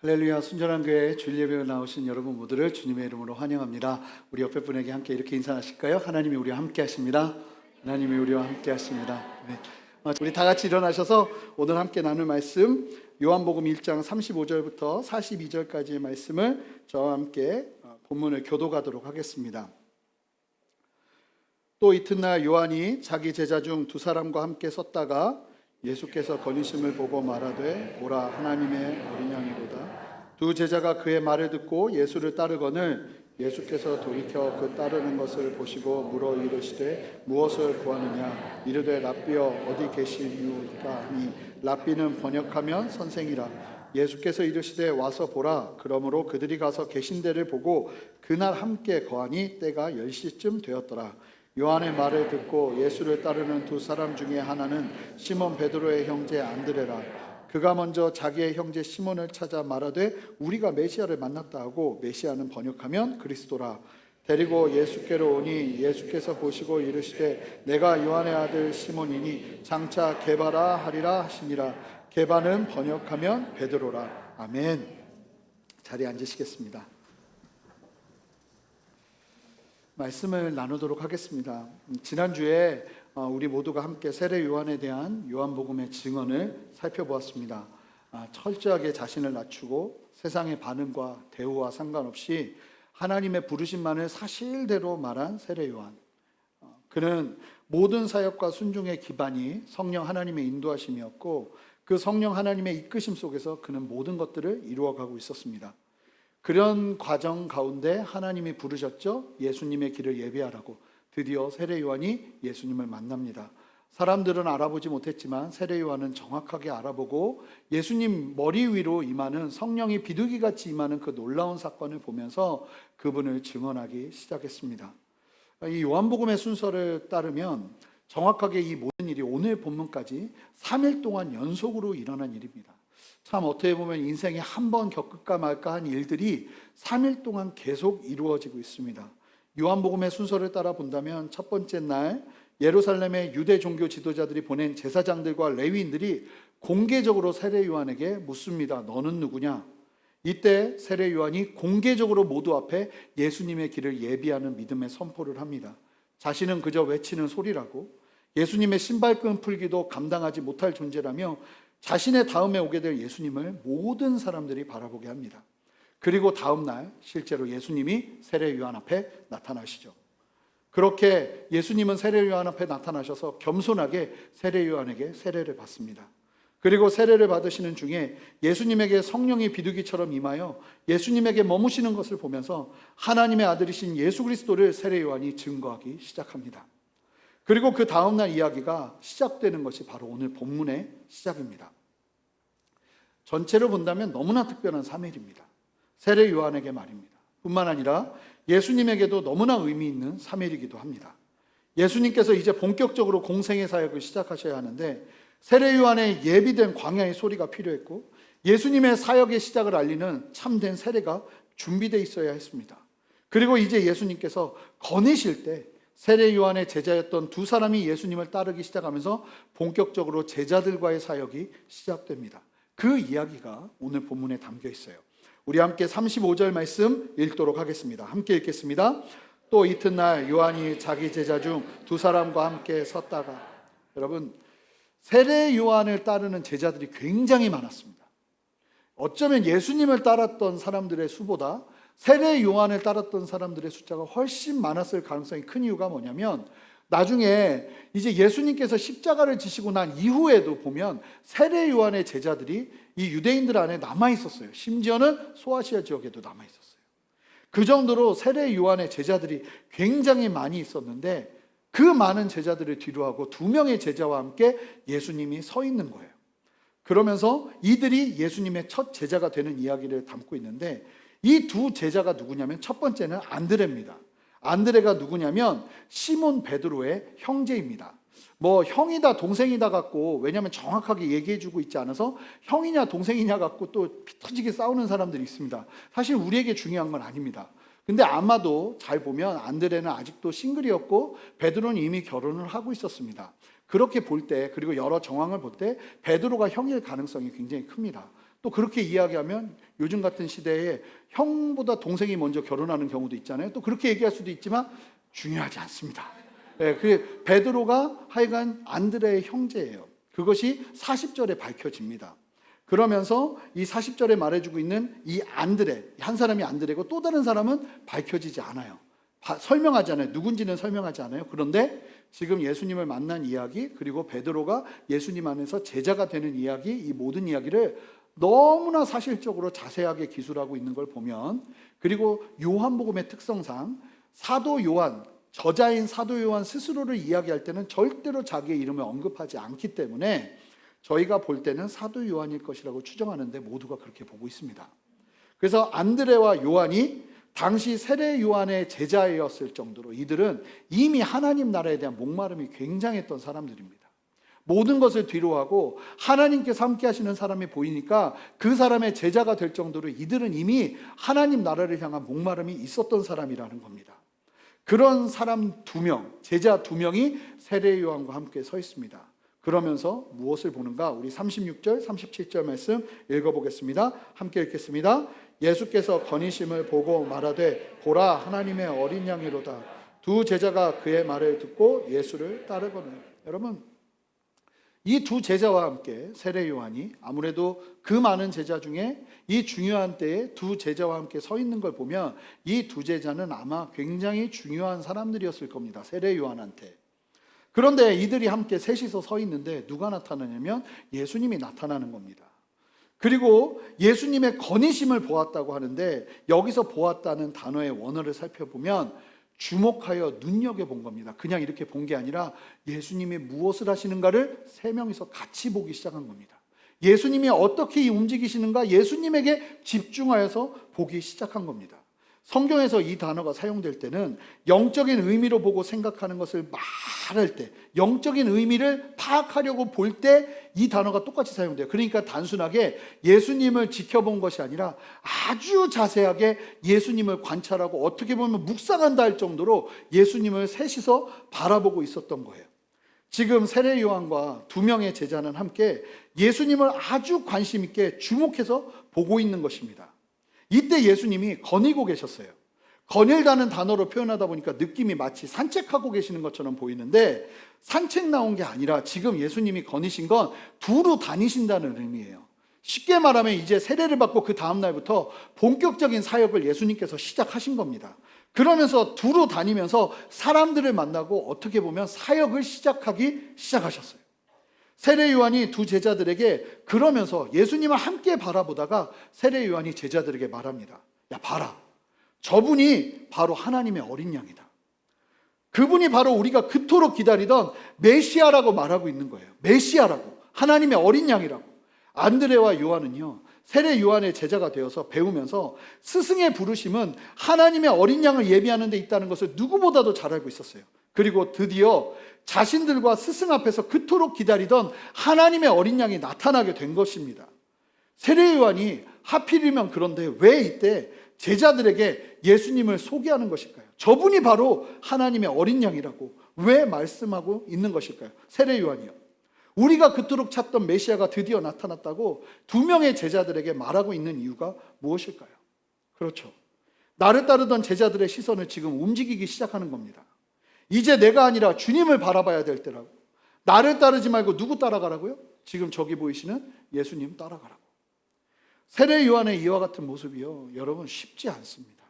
할렐루야. 순전한 교회 주일 예배에 나오신 여러분 모두를 주님의 이름으로 환영합니다. 우리 옆에 분에게 함께 이렇게 인사하실까요? 하나님이 우리와 함께 하십니다. 하나님이 우리와 함께 하십니다. 네. 우리 다 같이 일어나셔서 오늘 함께 나눌 말씀 요한복음 1장 35절부터 42절까지의 말씀을 저와 함께 본문을 교독하도록 하겠습니다. 또 이튿날 요한이 자기 제자 중 두 사람과 함께 섰다가 예수께서 거니심을 보고 말하되 보라 하나님의 어린 양이로다. 두 제자가 그의 말을 듣고 예수를 따르거늘 예수께서 돌이켜 그 따르는 것을 보시고 물어 이르시되 무엇을 구하느냐. 이르되 랍비여 어디 계시니까 하니 랍비는 번역하면 선생이라. 예수께서 이르시되 와서 보라. 그러므로 그들이 가서 계신 데를 보고 그날 함께 거하니 때가 10시쯤 되었더라. 요한의 말을 듣고 예수를 따르는 두 사람 중에 하나는 시몬 베드로의 형제 안드레라. 그가 먼저 자기의 형제 시몬을 찾아 말하되 우리가 메시아를 만났다 하고 메시아는 번역하면 그리스도라. 데리고 예수께로 오니 예수께서 보시고 이르시되 내가 요한의 아들 시몬이니 장차 게바라 하리라 하시니라. 게바는 번역하면 베드로라. 아멘. 자리에 앉으시겠습니다. 말씀을 나누도록 하겠습니다. 지난주에 우리 모두가 함께 세례 요한에 대한 요한복음의 증언을 살펴보았습니다. 철저하게 자신을 낮추고 세상의 반응과 대우와 상관없이 하나님의 부르심만을 사실대로 말한 세례 요한. 그는 모든 사역과 순종의 기반이 성령 하나님의 인도하심이었고 그 성령 하나님의 이끄심 속에서 그는 모든 것들을 이루어가고 있었습니다. 그런 과정 가운데 하나님이 부르셨죠. 예수님의 길을 예비하라고. 드디어 세례 요한이 예수님을 만납니다. 사람들은 알아보지 못했지만 세례 요한은 정확하게 알아보고 예수님 머리 위로 임하는 성령이 비둘기같이 임하는 그 놀라운 사건을 보면서 그분을 증언하기 시작했습니다. 이 요한복음의 순서를 따르면 정확하게 이 모든 일이 오늘 본문까지 3일 동안 연속으로 일어난 일입니다. 참 어떻게 보면 인생에 한 번 겪을까 말까 한 일들이 3일 동안 계속 이루어지고 있습니다. 요한복음의 순서를 따라 본다면 첫 번째 날 예루살렘의 유대 종교 지도자들이 보낸 제사장들과 레위인들이 공개적으로 세례 요한에게 묻습니다. 너는 누구냐? 이때 세례 요한이 공개적으로 모두 앞에 예수님의 길을 예비하는 믿음의 선포를 합니다. 자신은 그저 외치는 소리라고, 예수님의 신발끈 풀기도 감당하지 못할 존재라며 자신의 다음에 오게 될 예수님을 모든 사람들이 바라보게 합니다. 그리고 다음 날 실제로 예수님이 세례 요한 앞에 나타나시죠. 그렇게 예수님은 세례 요한 앞에 나타나셔서 겸손하게 세례 요한에게 세례를 받습니다. 그리고 세례를 받으시는 중에 예수님에게 성령이 비둘기처럼 임하여 예수님에게 머무시는 것을 보면서 하나님의 아들이신 예수 그리스도를 세례 요한이 증거하기 시작합니다. 그리고 그 다음날 이야기가 시작되는 것이 바로 오늘 본문의 시작입니다. 전체로 본다면 너무나 특별한 3일입니다. 세례 요한에게 말입니다. 뿐만 아니라 예수님에게도 너무나 의미 있는 3일이기도 합니다. 예수님께서 이제 본격적으로 공생의 사역을 시작하셔야 하는데 세례 요한의 예비된 광야의 소리가 필요했고 예수님의 사역의 시작을 알리는 참된 세례가 준비되어 있어야 했습니다. 그리고 이제 예수님께서 거니실 때 세례 요한의 제자였던 두 사람이 예수님을 따르기 시작하면서 본격적으로 제자들과의 사역이 시작됩니다. 그 이야기가 오늘 본문에 담겨 있어요. 우리 함께 35절 말씀 읽도록 하겠습니다. 함께 읽겠습니다. 또 이튿날 요한이 자기 제자 중 두 사람과 함께 섰다가, 여러분 세례 요한을 따르는 제자들이 굉장히 많았습니다. 어쩌면 예수님을 따랐던 사람들의 수보다 세례 요한을 따랐던 사람들의 숫자가 훨씬 많았을 가능성이 큰 이유가 뭐냐면 나중에 이제 예수님께서 십자가를 지시고 난 이후에도 보면 세례 요한의 제자들이 이 유대인들 안에 남아 있었어요. 심지어는 소아시아 지역에도 남아 있었어요. 그 정도로 세례 요한의 제자들이 굉장히 많이 있었는데 그 많은 제자들을 뒤로하고 두 명의 제자와 함께 예수님이 서 있는 거예요. 그러면서 이들이 예수님의 첫 제자가 되는 이야기를 담고 있는데 이 두 제자가 누구냐면 첫 번째는 안드레입니다. 안드레가 누구냐면 시몬 베드로의 형제입니다. 뭐 형이다 동생이다 갖고, 왜냐하면 정확하게 얘기해주고 있지 않아서 형이냐 동생이냐 갖고 또 피 터지게 싸우는 사람들이 있습니다. 사실 우리에게 중요한 건 아닙니다. 근데 아마도 잘 보면 안드레는 아직도 싱글이었고 베드로는 이미 결혼을 하고 있었습니다. 그렇게 볼 때, 그리고 여러 정황을 볼 때 베드로가 형일 가능성이 굉장히 큽니다. 또 그렇게 이야기하면 요즘 같은 시대에 형보다 동생이 먼저 결혼하는 경우도 있잖아요. 또 그렇게 얘기할 수도 있지만 중요하지 않습니다. 그 베드로가 하여간 안드레의 형제예요. 그것이 40절에 밝혀집니다. 그러면서 이 40절에 말해주고 있는 이 안드레, 한 사람이 안드레고 또 다른 사람은 밝혀지지 않아요. 설명하지 않아요. 누군지는 설명하지 않아요. 그런데 지금 예수님을 만난 이야기, 그리고 베드로가 예수님 안에서 제자가 되는 이야기, 이 모든 이야기를 너무나 사실적으로 자세하게 기술하고 있는 걸 보면, 그리고 요한복음의 특성상 사도 요한, 저자인 사도 요한 스스로를 이야기할 때는 절대로 자기의 이름을 언급하지 않기 때문에 저희가 볼 때는 사도 요한일 것이라고 추정하는데 모두가 그렇게 보고 있습니다. 그래서 안드레와 요한이 당시 세례 요한의 제자였을 정도로 이들은 이미 하나님 나라에 대한 목마름이 굉장했던 사람들입니다. 모든 것을 뒤로하고 하나님께서 함께 하시는 사람이 보이니까 그 사람의 제자가 될 정도로 이들은 이미 하나님 나라를 향한 목마름이 있었던 사람이라는 겁니다. 그런 사람 2명, 제자 2명이 세례 요한과 함께 서 있습니다. 그러면서 무엇을 보는가? 우리 36절, 37절 말씀 읽어보겠습니다. 함께 읽겠습니다. 예수께서 건의심을 보고 말하되 보라 하나님의 어린 양이로다. 2 제자가 그의 말을 듣고 예수를 따르거늘. 여러분, 이 2 제자와 함께 세례 요한이 아무래도 그 많은 제자 중에 이 중요한 때에 2 제자와 함께 서 있는 걸 보면 이 2 제자는 아마 굉장히 중요한 사람들이었을 겁니다. 세례 요한한테. 그런데 이들이 함께 셋이서 서 있는데 누가 나타나냐면 예수님이 나타나는 겁니다. 그리고 예수님의 건의심을 보았다고 하는데 여기서 보았다는 단어의 원어를 살펴보면 주목하여 눈여겨본 겁니다. 그냥 이렇게 본 게 아니라 예수님이 무엇을 하시는가를 3명이서 같이 보기 시작한 겁니다. 예수님이 어떻게 움직이시는가 예수님에게 집중하여서 보기 시작한 겁니다. 성경에서 이 단어가 사용될 때는 영적인 의미로 보고 생각하는 것을 말할 때, 영적인 의미를 파악하려고 볼 때 이 단어가 똑같이 사용돼요. 그러니까 단순하게 예수님을 지켜본 것이 아니라 아주 자세하게 예수님을 관찰하고 어떻게 보면 묵상한다 할 정도로 예수님을 셋이서 바라보고 있었던 거예요. 지금 세례 요한과 2명의 제자는 함께 예수님을 아주 관심 있게 주목해서 보고 있는 것입니다. 이때 예수님이 거니고 계셨어요. 거닐다는 단어로 표현하다 보니까 느낌이 마치 산책하고 계시는 것처럼 보이는데 산책 나온 게 아니라 지금 예수님이 거니신 건 두루 다니신다는 의미예요. 쉽게 말하면 이제 세례를 받고 그 다음 날부터 본격적인 사역을 예수님께서 시작하신 겁니다. 그러면서 두루 다니면서 사람들을 만나고 어떻게 보면 사역을 시작하셨어요. 세례 요한이 2 제자들에게 그러면서 예수님을 함께 바라보다가 세례 요한이 제자들에게 말합니다. 야, 봐라. 저분이 바로 하나님의 어린 양이다. 그분이 바로 우리가 그토록 기다리던 메시아라고 말하고 있는 거예요. 메시아라고. 하나님의 어린 양이라고. 안드레와 요한은요, 세례 요한의 제자가 되어서 배우면서 스승의 부르심은 하나님의 어린 양을 예비하는 데 있다는 것을 누구보다도 잘 알고 있었어요. 그리고 드디어 자신들과 스승 앞에서 그토록 기다리던 하나님의 어린 양이 나타나게 된 것입니다. 세례 요한이 하필이면 그런데 왜 이때 제자들에게 예수님을 소개하는 것일까요? 저분이 바로 하나님의 어린 양이라고 왜 말씀하고 있는 것일까요? 세례 요한이요. 우리가 그토록 찾던 메시아가 드디어 나타났다고 2명의 제자들에게 말하고 있는 이유가 무엇일까요? 그렇죠. 나를 따르던 제자들의 시선을 지금 움직이기 시작하는 겁니다. 이제 내가 아니라 주님을 바라봐야 될 때라고. 나를 따르지 말고 누구 따라가라고요? 지금 저기 보이시는 예수님 따라가라고. 세례 요한의 이와 같은 모습이요, 여러분 쉽지 않습니다.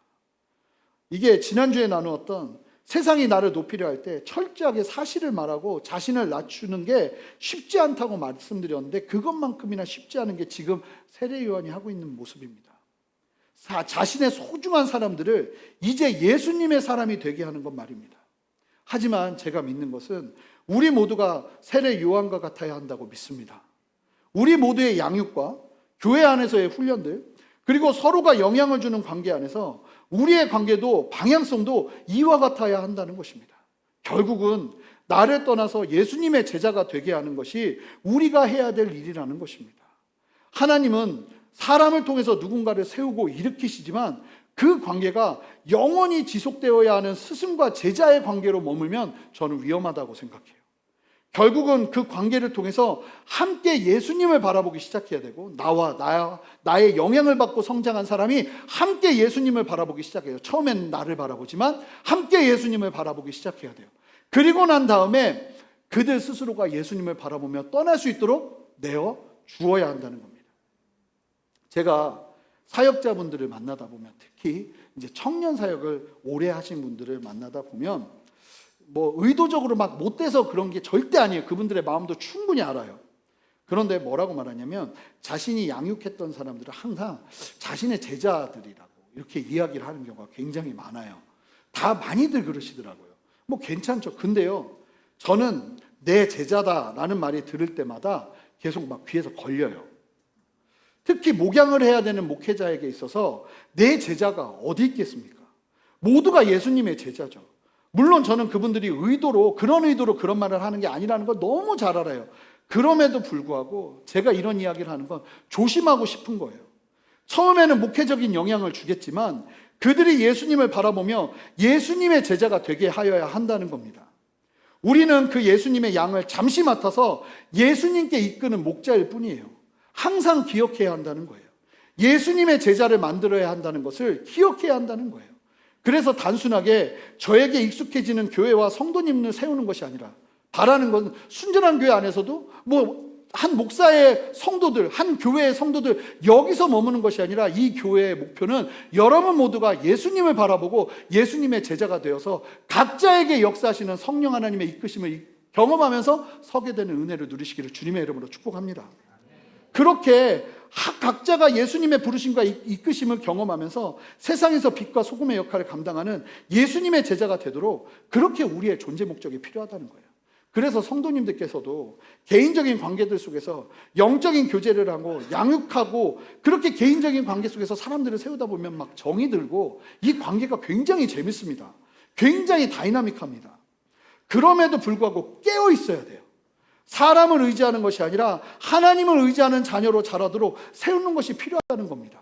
이게 지난주에 나누었던 세상이 나를 높이려 할 때 철저하게 사실을 말하고 자신을 낮추는 게 쉽지 않다고 말씀드렸는데 그것만큼이나 쉽지 않은 게 지금 세례 요한이 하고 있는 모습입니다. 자신의 소중한 사람들을 이제 예수님의 사람이 되게 하는 것 말입니다. 하지만 제가 믿는 것은 우리 모두가 세례 요한과 같아야 한다고 믿습니다. 우리 모두의 양육과 교회 안에서의 훈련들, 그리고 서로가 영향을 주는 관계 안에서 우리의 관계도 방향성도 이와 같아야 한다는 것입니다. 결국은 나를 떠나서 예수님의 제자가 되게 하는 것이 우리가 해야 될 일이라는 것입니다. 하나님은 사람을 통해서 누군가를 세우고 일으키시지만 그 관계가 영원히 지속되어야 하는 스승과 제자의 관계로 머물면 저는 위험하다고 생각해요. 결국은 그 관계를 통해서 함께 예수님을 바라보기 시작해야 되고, 나의 영향을 받고 성장한 사람이 함께 예수님을 바라보기 시작해요. 처음엔 나를 바라보지만 함께 예수님을 바라보기 시작해야 돼요. 그리고 난 다음에 그들 스스로가 예수님을 바라보며 떠날 수 있도록 내어 주어야 한다는 겁니다. 제가 사역자분들을 만나다 보면, 특히 이제 청년 사역을 오래 하신 분들을 만나다 보면, 뭐 의도적으로 막 못돼서 그런 게 절대 아니에요. 그분들의 마음도 충분히 알아요. 그런데 뭐라고 말하냐면, 자신이 양육했던 사람들은 항상 자신의 제자들이라고 이렇게 이야기를 하는 경우가 굉장히 많아요. 다 많이들 그러시더라고요. 뭐 괜찮죠. 근데요, 저는 내 제자다라는 말이 들을 때마다 계속 막 귀에서 걸려요. 특히 목양을 해야 되는 목회자에게 있어서 내 제자가 어디 있겠습니까? 모두가 예수님의 제자죠. 물론 저는 그분들이 그런 의도로 그런 말을 하는 게 아니라는 걸 너무 잘 알아요. 그럼에도 불구하고 제가 이런 이야기를 하는 건 조심하고 싶은 거예요. 처음에는 목회적인 영향을 주겠지만 그들이 예수님을 바라보며 예수님의 제자가 되게 하여야 한다는 겁니다. 우리는 그 예수님의 양을 잠시 맡아서 예수님께 이끄는 목자일 뿐이에요. 항상 기억해야 한다는 거예요. 예수님의 제자를 만들어야 한다는 것을 기억해야 한다는 거예요. 그래서 단순하게 저에게 익숙해지는 교회와 성도님을 세우는 것이 아니라, 바라는 것은 순전한 교회 안에서도 한 목사의 성도들, 한 교회의 성도들 여기서 머무는 것이 아니라, 이 교회의 목표는 여러분 모두가 예수님을 바라보고 예수님의 제자가 되어서 각자에게 역사하시는 성령 하나님의 이끄심을 경험하면서 서게 되는 은혜를 누리시기를 주님의 이름으로 축복합니다. 그렇게 각자가 예수님의 부르심과 이끄심을 경험하면서 세상에서 빛과 소금의 역할을 감당하는 예수님의 제자가 되도록, 그렇게 우리의 존재 목적이 필요하다는 거예요. 그래서 성도님들께서도 개인적인 관계들 속에서 영적인 교제를 하고 양육하고, 그렇게 개인적인 관계 속에서 사람들을 세우다 보면 막 정이 들고, 이 관계가 굉장히 재밌습니다. 굉장히 다이나믹합니다. 그럼에도 불구하고 깨어 있어야 돼요. 사람을 의지하는 것이 아니라 하나님을 의지하는 자녀로 자라도록 세우는 것이 필요하다는 겁니다.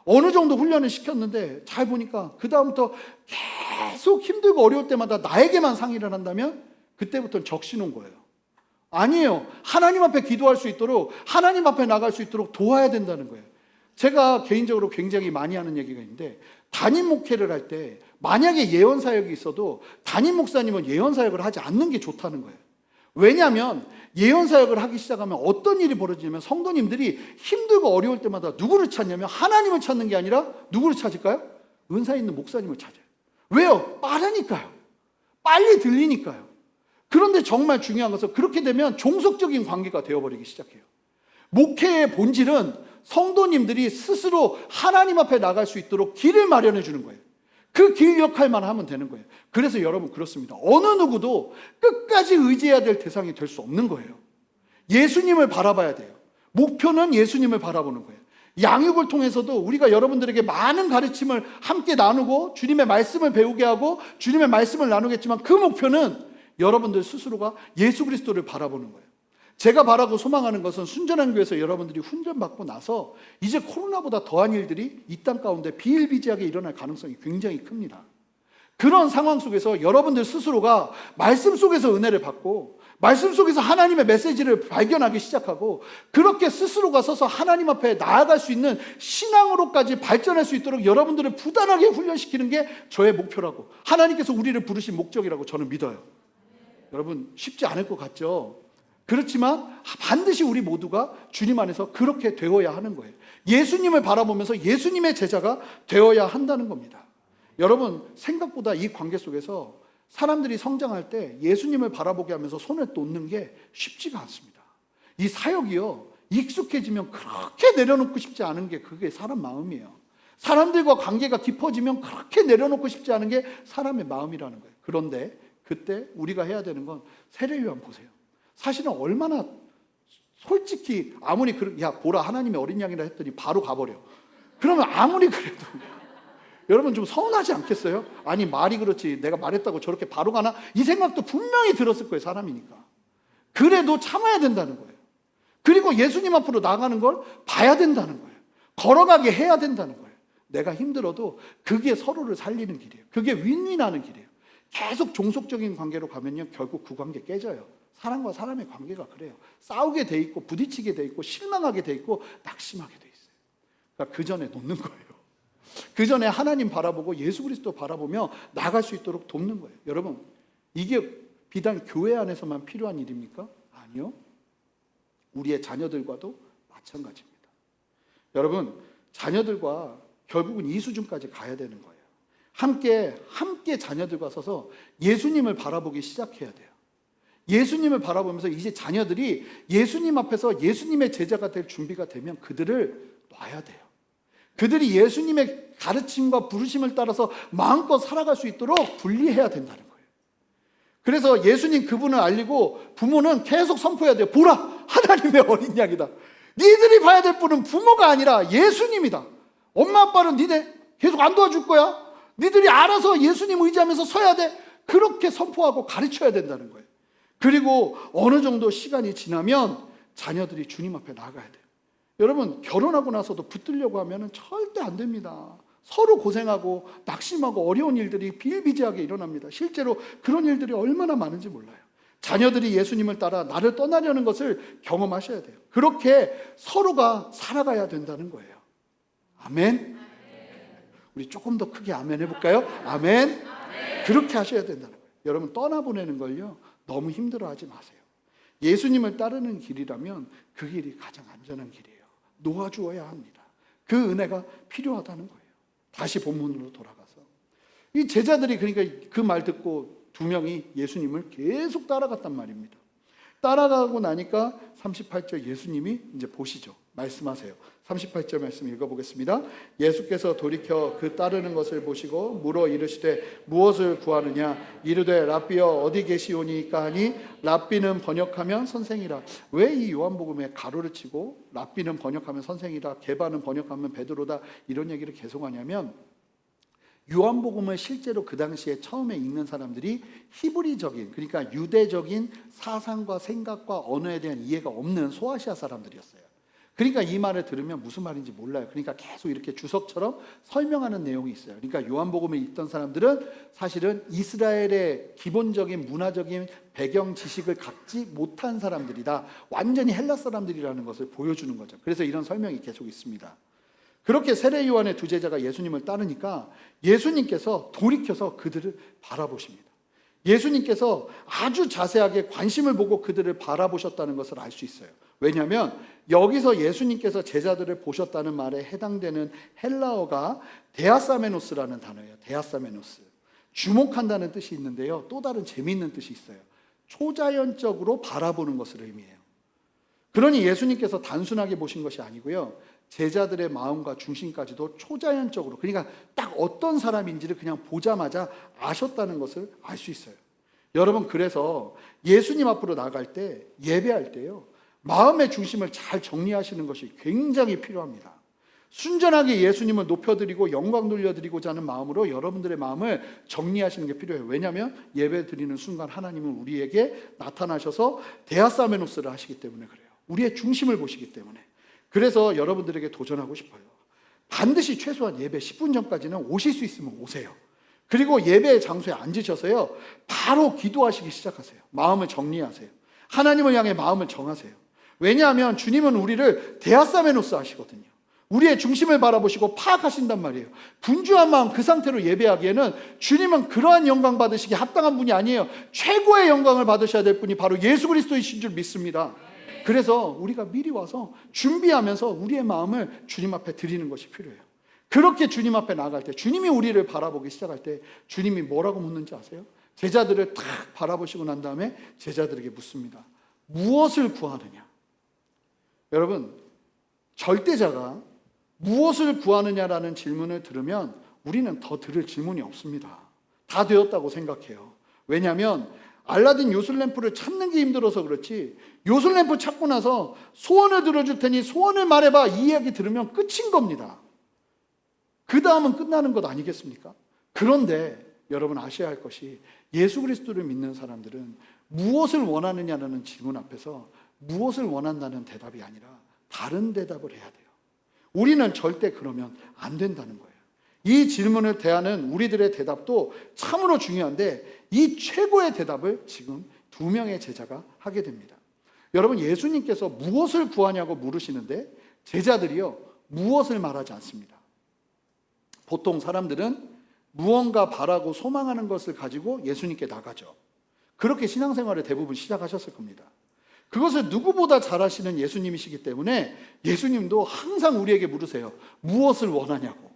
어느 정도 훈련을 시켰는데 잘 보니까 그 다음부터 계속 힘들고 어려울 때마다 나에게만 상의를 한다면 그때부터는 적시는 거예요. 아니에요. 하나님 앞에 기도할 수 있도록, 하나님 앞에 나갈 수 있도록 도와야 된다는 거예요. 제가 개인적으로 굉장히 많이 하는 얘기가 있는데, 담임 목회를 할 때 만약에 예언 사역이 있어도 담임 목사님은 예언 사역을 하지 않는 게 좋다는 거예요. 왜냐하면 예언 사역을 하기 시작하면 어떤 일이 벌어지냐면, 성도님들이 힘들고 어려울 때마다 누구를 찾냐면 하나님을 찾는 게 아니라 누구를 찾을까요? 은사 있는 목사님을 찾아요. 왜요? 빠르니까요. 빨리 들리니까요. 그런데 정말 중요한 것은, 그렇게 되면 종속적인 관계가 되어버리기 시작해요. 목회의 본질은 성도님들이 스스로 하나님 앞에 나갈 수 있도록 길을 마련해 주는 거예요. 그 길 역할만 하면 되는 거예요. 그래서 여러분 그렇습니다. 어느 누구도 끝까지 의지해야 될 대상이 될 수 없는 거예요. 예수님을 바라봐야 돼요. 목표는 예수님을 바라보는 거예요. 양육을 통해서도 우리가 여러분들에게 많은 가르침을 함께 나누고 주님의 말씀을 배우게 하고 주님의 말씀을 나누겠지만, 그 목표는 여러분들 스스로가 예수 그리스도를 바라보는 거예요. 제가 바라고 소망하는 것은 순전한 교회에서 여러분들이 훈련받고 나서 이제 코로나보다 더한 일들이 이 땅 가운데 비일비재하게 일어날 가능성이 굉장히 큽니다. 그런 상황 속에서 여러분들 스스로가 말씀 속에서 은혜를 받고, 말씀 속에서 하나님의 메시지를 발견하기 시작하고, 그렇게 스스로가 서서 하나님 앞에 나아갈 수 있는 신앙으로까지 발전할 수 있도록 여러분들을 부단하게 훈련시키는 게 저의 목표라고, 하나님께서 우리를 부르신 목적이라고 저는 믿어요. 여러분 쉽지 않을 것 같죠? 그렇지만 반드시 우리 모두가 주님 안에서 그렇게 되어야 하는 거예요. 예수님을 바라보면서 예수님의 제자가 되어야 한다는 겁니다. 여러분, 생각보다 이 관계 속에서 사람들이 성장할 때 예수님을 바라보게 하면서 손을 놓는 게 쉽지가 않습니다. 이 사역이요, 익숙해지면 그렇게 내려놓고 싶지 않은 게 그게 사람 마음이에요. 사람들과 관계가 깊어지면 그렇게 내려놓고 싶지 않은 게 사람의 마음이라는 거예요. 그런데 그때 우리가 해야 되는 건, 세례요한 보세요. 사실은 얼마나 솔직히, 아무리 야 보라 하나님의 어린 양이라 했더니 바로 가버려. 그러면 아무리 그래도 여러분 좀 서운하지 않겠어요? 아니 말이 그렇지, 내가 말했다고 저렇게 바로 가나? 이 생각도 분명히 들었을 거예요, 사람이니까. 그래도 참아야 된다는 거예요. 그리고 예수님 앞으로 나가는 걸 봐야 된다는 거예요. 걸어가게 해야 된다는 거예요. 내가 힘들어도 그게 서로를 살리는 길이에요. 그게 윈윈하는 길이에요. 계속 종속적인 관계로 가면요, 결국 그 관계 깨져요. 사람과 사람의 관계가 그래요. 싸우게 돼 있고 부딪히게 돼 있고 실망하게 돼 있고 낙심하게 돼 있어요. 그러니까 그 전에 놓는 거예요. 그 전에 하나님 바라보고 예수 그리스도 바라보며 나갈 수 있도록 돕는 거예요. 여러분, 이게 비단 교회 안에서만 필요한 일입니까? 아니요. 우리의 자녀들과도 마찬가지입니다. 여러분, 자녀들과 결국은 이 수준까지 가야 되는 거예요. 함께 자녀들과 서서 예수님을 바라보기 시작해야 돼요. 예수님을 바라보면서 이제 자녀들이 예수님 앞에서 예수님의 제자가 될 준비가 되면 그들을 놔야 돼요. 그들이 예수님의 가르침과 부르심을 따라서 마음껏 살아갈 수 있도록 분리해야 된다는 거예요. 그래서 예수님 그분을 알리고 부모는 계속 선포해야 돼요. 보라, 하나님의 어린 양이다. 니들이 봐야 될 분은 부모가 아니라 예수님이다. 엄마 아빠는 니네 계속 안 도와줄 거야. 니들이 알아서 예수님 의지하면서 서야 돼. 그렇게 선포하고 가르쳐야 된다는 거예요. 그리고 어느 정도 시간이 지나면 자녀들이 주님 앞에 나가야 돼요. 여러분, 결혼하고 나서도 붙들려고 하면 절대 안 됩니다. 서로 고생하고 낙심하고 어려운 일들이 비일비재하게 일어납니다. 실제로 그런 일들이 얼마나 많은지 몰라요. 자녀들이 예수님을 따라 나를 떠나려는 것을 경험하셔야 돼요. 그렇게 서로가 살아가야 된다는 거예요. 아멘. 우리 조금 더 크게 아멘 해볼까요? 아멘. 그렇게 하셔야 된다는 거예요. 여러분, 떠나보내는 걸요 너무 힘들어하지 마세요. 예수님을 따르는 길이라면 그 길이 가장 안전한 길이에요. 놓아주어야 합니다. 그 은혜가 필요하다는 거예요. 다시 본문으로 돌아가서 이 제자들이 그러니까 그 말 듣고 두 명이 예수님을 계속 따라갔단 말입니다. 따라가고 나니까 38절 예수님이 이제 보시죠. 말씀하세요. 38절 말씀 읽어보겠습니다. 예수께서 돌이켜 그 따르는 것을 보시고 물어 이르시되 무엇을 구하느냐? 이르되 랍비여 어디 계시오니까 하니 랍비는 번역하면 선생이라. 왜 이 요한복음에 가로를 치고 랍비는 번역하면 선생이라, 게바는 번역하면 베드로다 이런 얘기를 계속 하냐면 요한복음을 실제로 그 당시에 처음에 읽는 사람들이 히브리적인, 그러니까 유대적인 사상과 생각과 언어에 대한 이해가 없는 소아시아 사람들이었어요. 그러니까 이 말을 들으면 무슨 말인지 몰라요. 그러니까 계속 이렇게 주석처럼 설명하는 내용이 있어요. 그러니까 요한복음을 읽던 사람들은 사실은 이스라엘의 기본적인 문화적인 배경 지식을 갖지 못한 사람들이다. 완전히 헬라 사람들이라는 것을 보여주는 거죠. 그래서 이런 설명이 계속 있습니다. 그렇게 세례 요한의 두 제자가 예수님을 따르니까 예수님께서 돌이켜서 그들을 바라보십니다. 예수님께서 아주 자세하게 관심을 보고 그들을 바라보셨다는 것을 알 수 있어요. 왜냐하면 여기서 예수님께서 제자들을 보셨다는 말에 해당되는 헬라어가 데아사메노스라는 단어예요. 데아사메노스. 주목한다는 뜻이 있는데요. 또 다른 재미있는 뜻이 있어요. 초자연적으로 바라보는 것을 의미해요. 그러니 예수님께서 단순하게 보신 것이 아니고요. 제자들의 마음과 중심까지도 초자연적으로, 그러니까 딱 어떤 사람인지를 그냥 보자마자 아셨다는 것을 알 수 있어요. 여러분, 그래서 예수님 앞으로 나갈 때, 예배할 때요, 마음의 중심을 잘 정리하시는 것이 굉장히 필요합니다. 순전하게 예수님을 높여드리고 영광 돌려드리고자 하는 마음으로 여러분들의 마음을 정리하시는 게 필요해요. 왜냐하면 예배 드리는 순간 하나님은 우리에게 나타나셔서 데아사메노스를 하시기 때문에 그래요. 우리의 중심을 보시기 때문에. 그래서 여러분들에게 도전하고 싶어요. 반드시 최소한 예배 10분 전까지는 오실 수 있으면 오세요. 그리고 예배의 장소에 앉으셔서요, 바로 기도하시기 시작하세요. 마음을 정리하세요. 하나님을 향해 마음을 정하세요. 왜냐하면 주님은 우리를 데아사메노스 하시거든요. 우리의 중심을 바라보시고 파악하신단 말이에요. 분주한 마음 그 상태로 예배하기에는 주님은 그러한 영광 받으시기에 합당한 분이 아니에요. 최고의 영광을 받으셔야 될 분이 바로 예수 그리스도이신 줄 믿습니다. 그래서 우리가 미리 와서 준비하면서 우리의 마음을 주님 앞에 드리는 것이 필요해요. 그렇게 주님 앞에 나아갈 때, 주님이 우리를 바라보기 시작할 때 주님이 뭐라고 묻는지 아세요? 제자들을 탁 바라보시고 난 다음에 제자들에게 묻습니다. 무엇을 구하느냐? 여러분, 절대자가 무엇을 구하느냐라는 질문을 들으면 우리는 더 들을 질문이 없습니다. 다 되었다고 생각해요. 왜냐하면 알라딘 요술램프를 찾는 게 힘들어서 그렇지, 요술램프 찾고 나서 소원을 들어줄 테니 소원을 말해봐, 이 이야기 들으면 끝인 겁니다. 그 다음은 끝나는 것 아니겠습니까? 그런데 여러분 아셔야 할 것이, 예수 그리스도를 믿는 사람들은 무엇을 원하느냐라는 질문 앞에서 무엇을 원한다는 대답이 아니라 다른 대답을 해야 돼요. 우리는 절대 그러면 안 된다는 거예요. 이 질문을 대하는 우리들의 대답도 참으로 중요한데 이 최고의 대답을 지금 두 명의 제자가 하게 됩니다. 여러분, 예수님께서 무엇을 구하냐고 물으시는데 제자들이요, 무엇을 말하지 않습니다. 보통 사람들은 무언가 바라고 소망하는 것을 가지고 예수님께 나가죠. 그렇게 신앙생활을 대부분 시작하셨을 겁니다. 그것을 누구보다 잘 아시는 예수님이시기 때문에 예수님도 항상 우리에게 물으세요. 무엇을 원하냐고.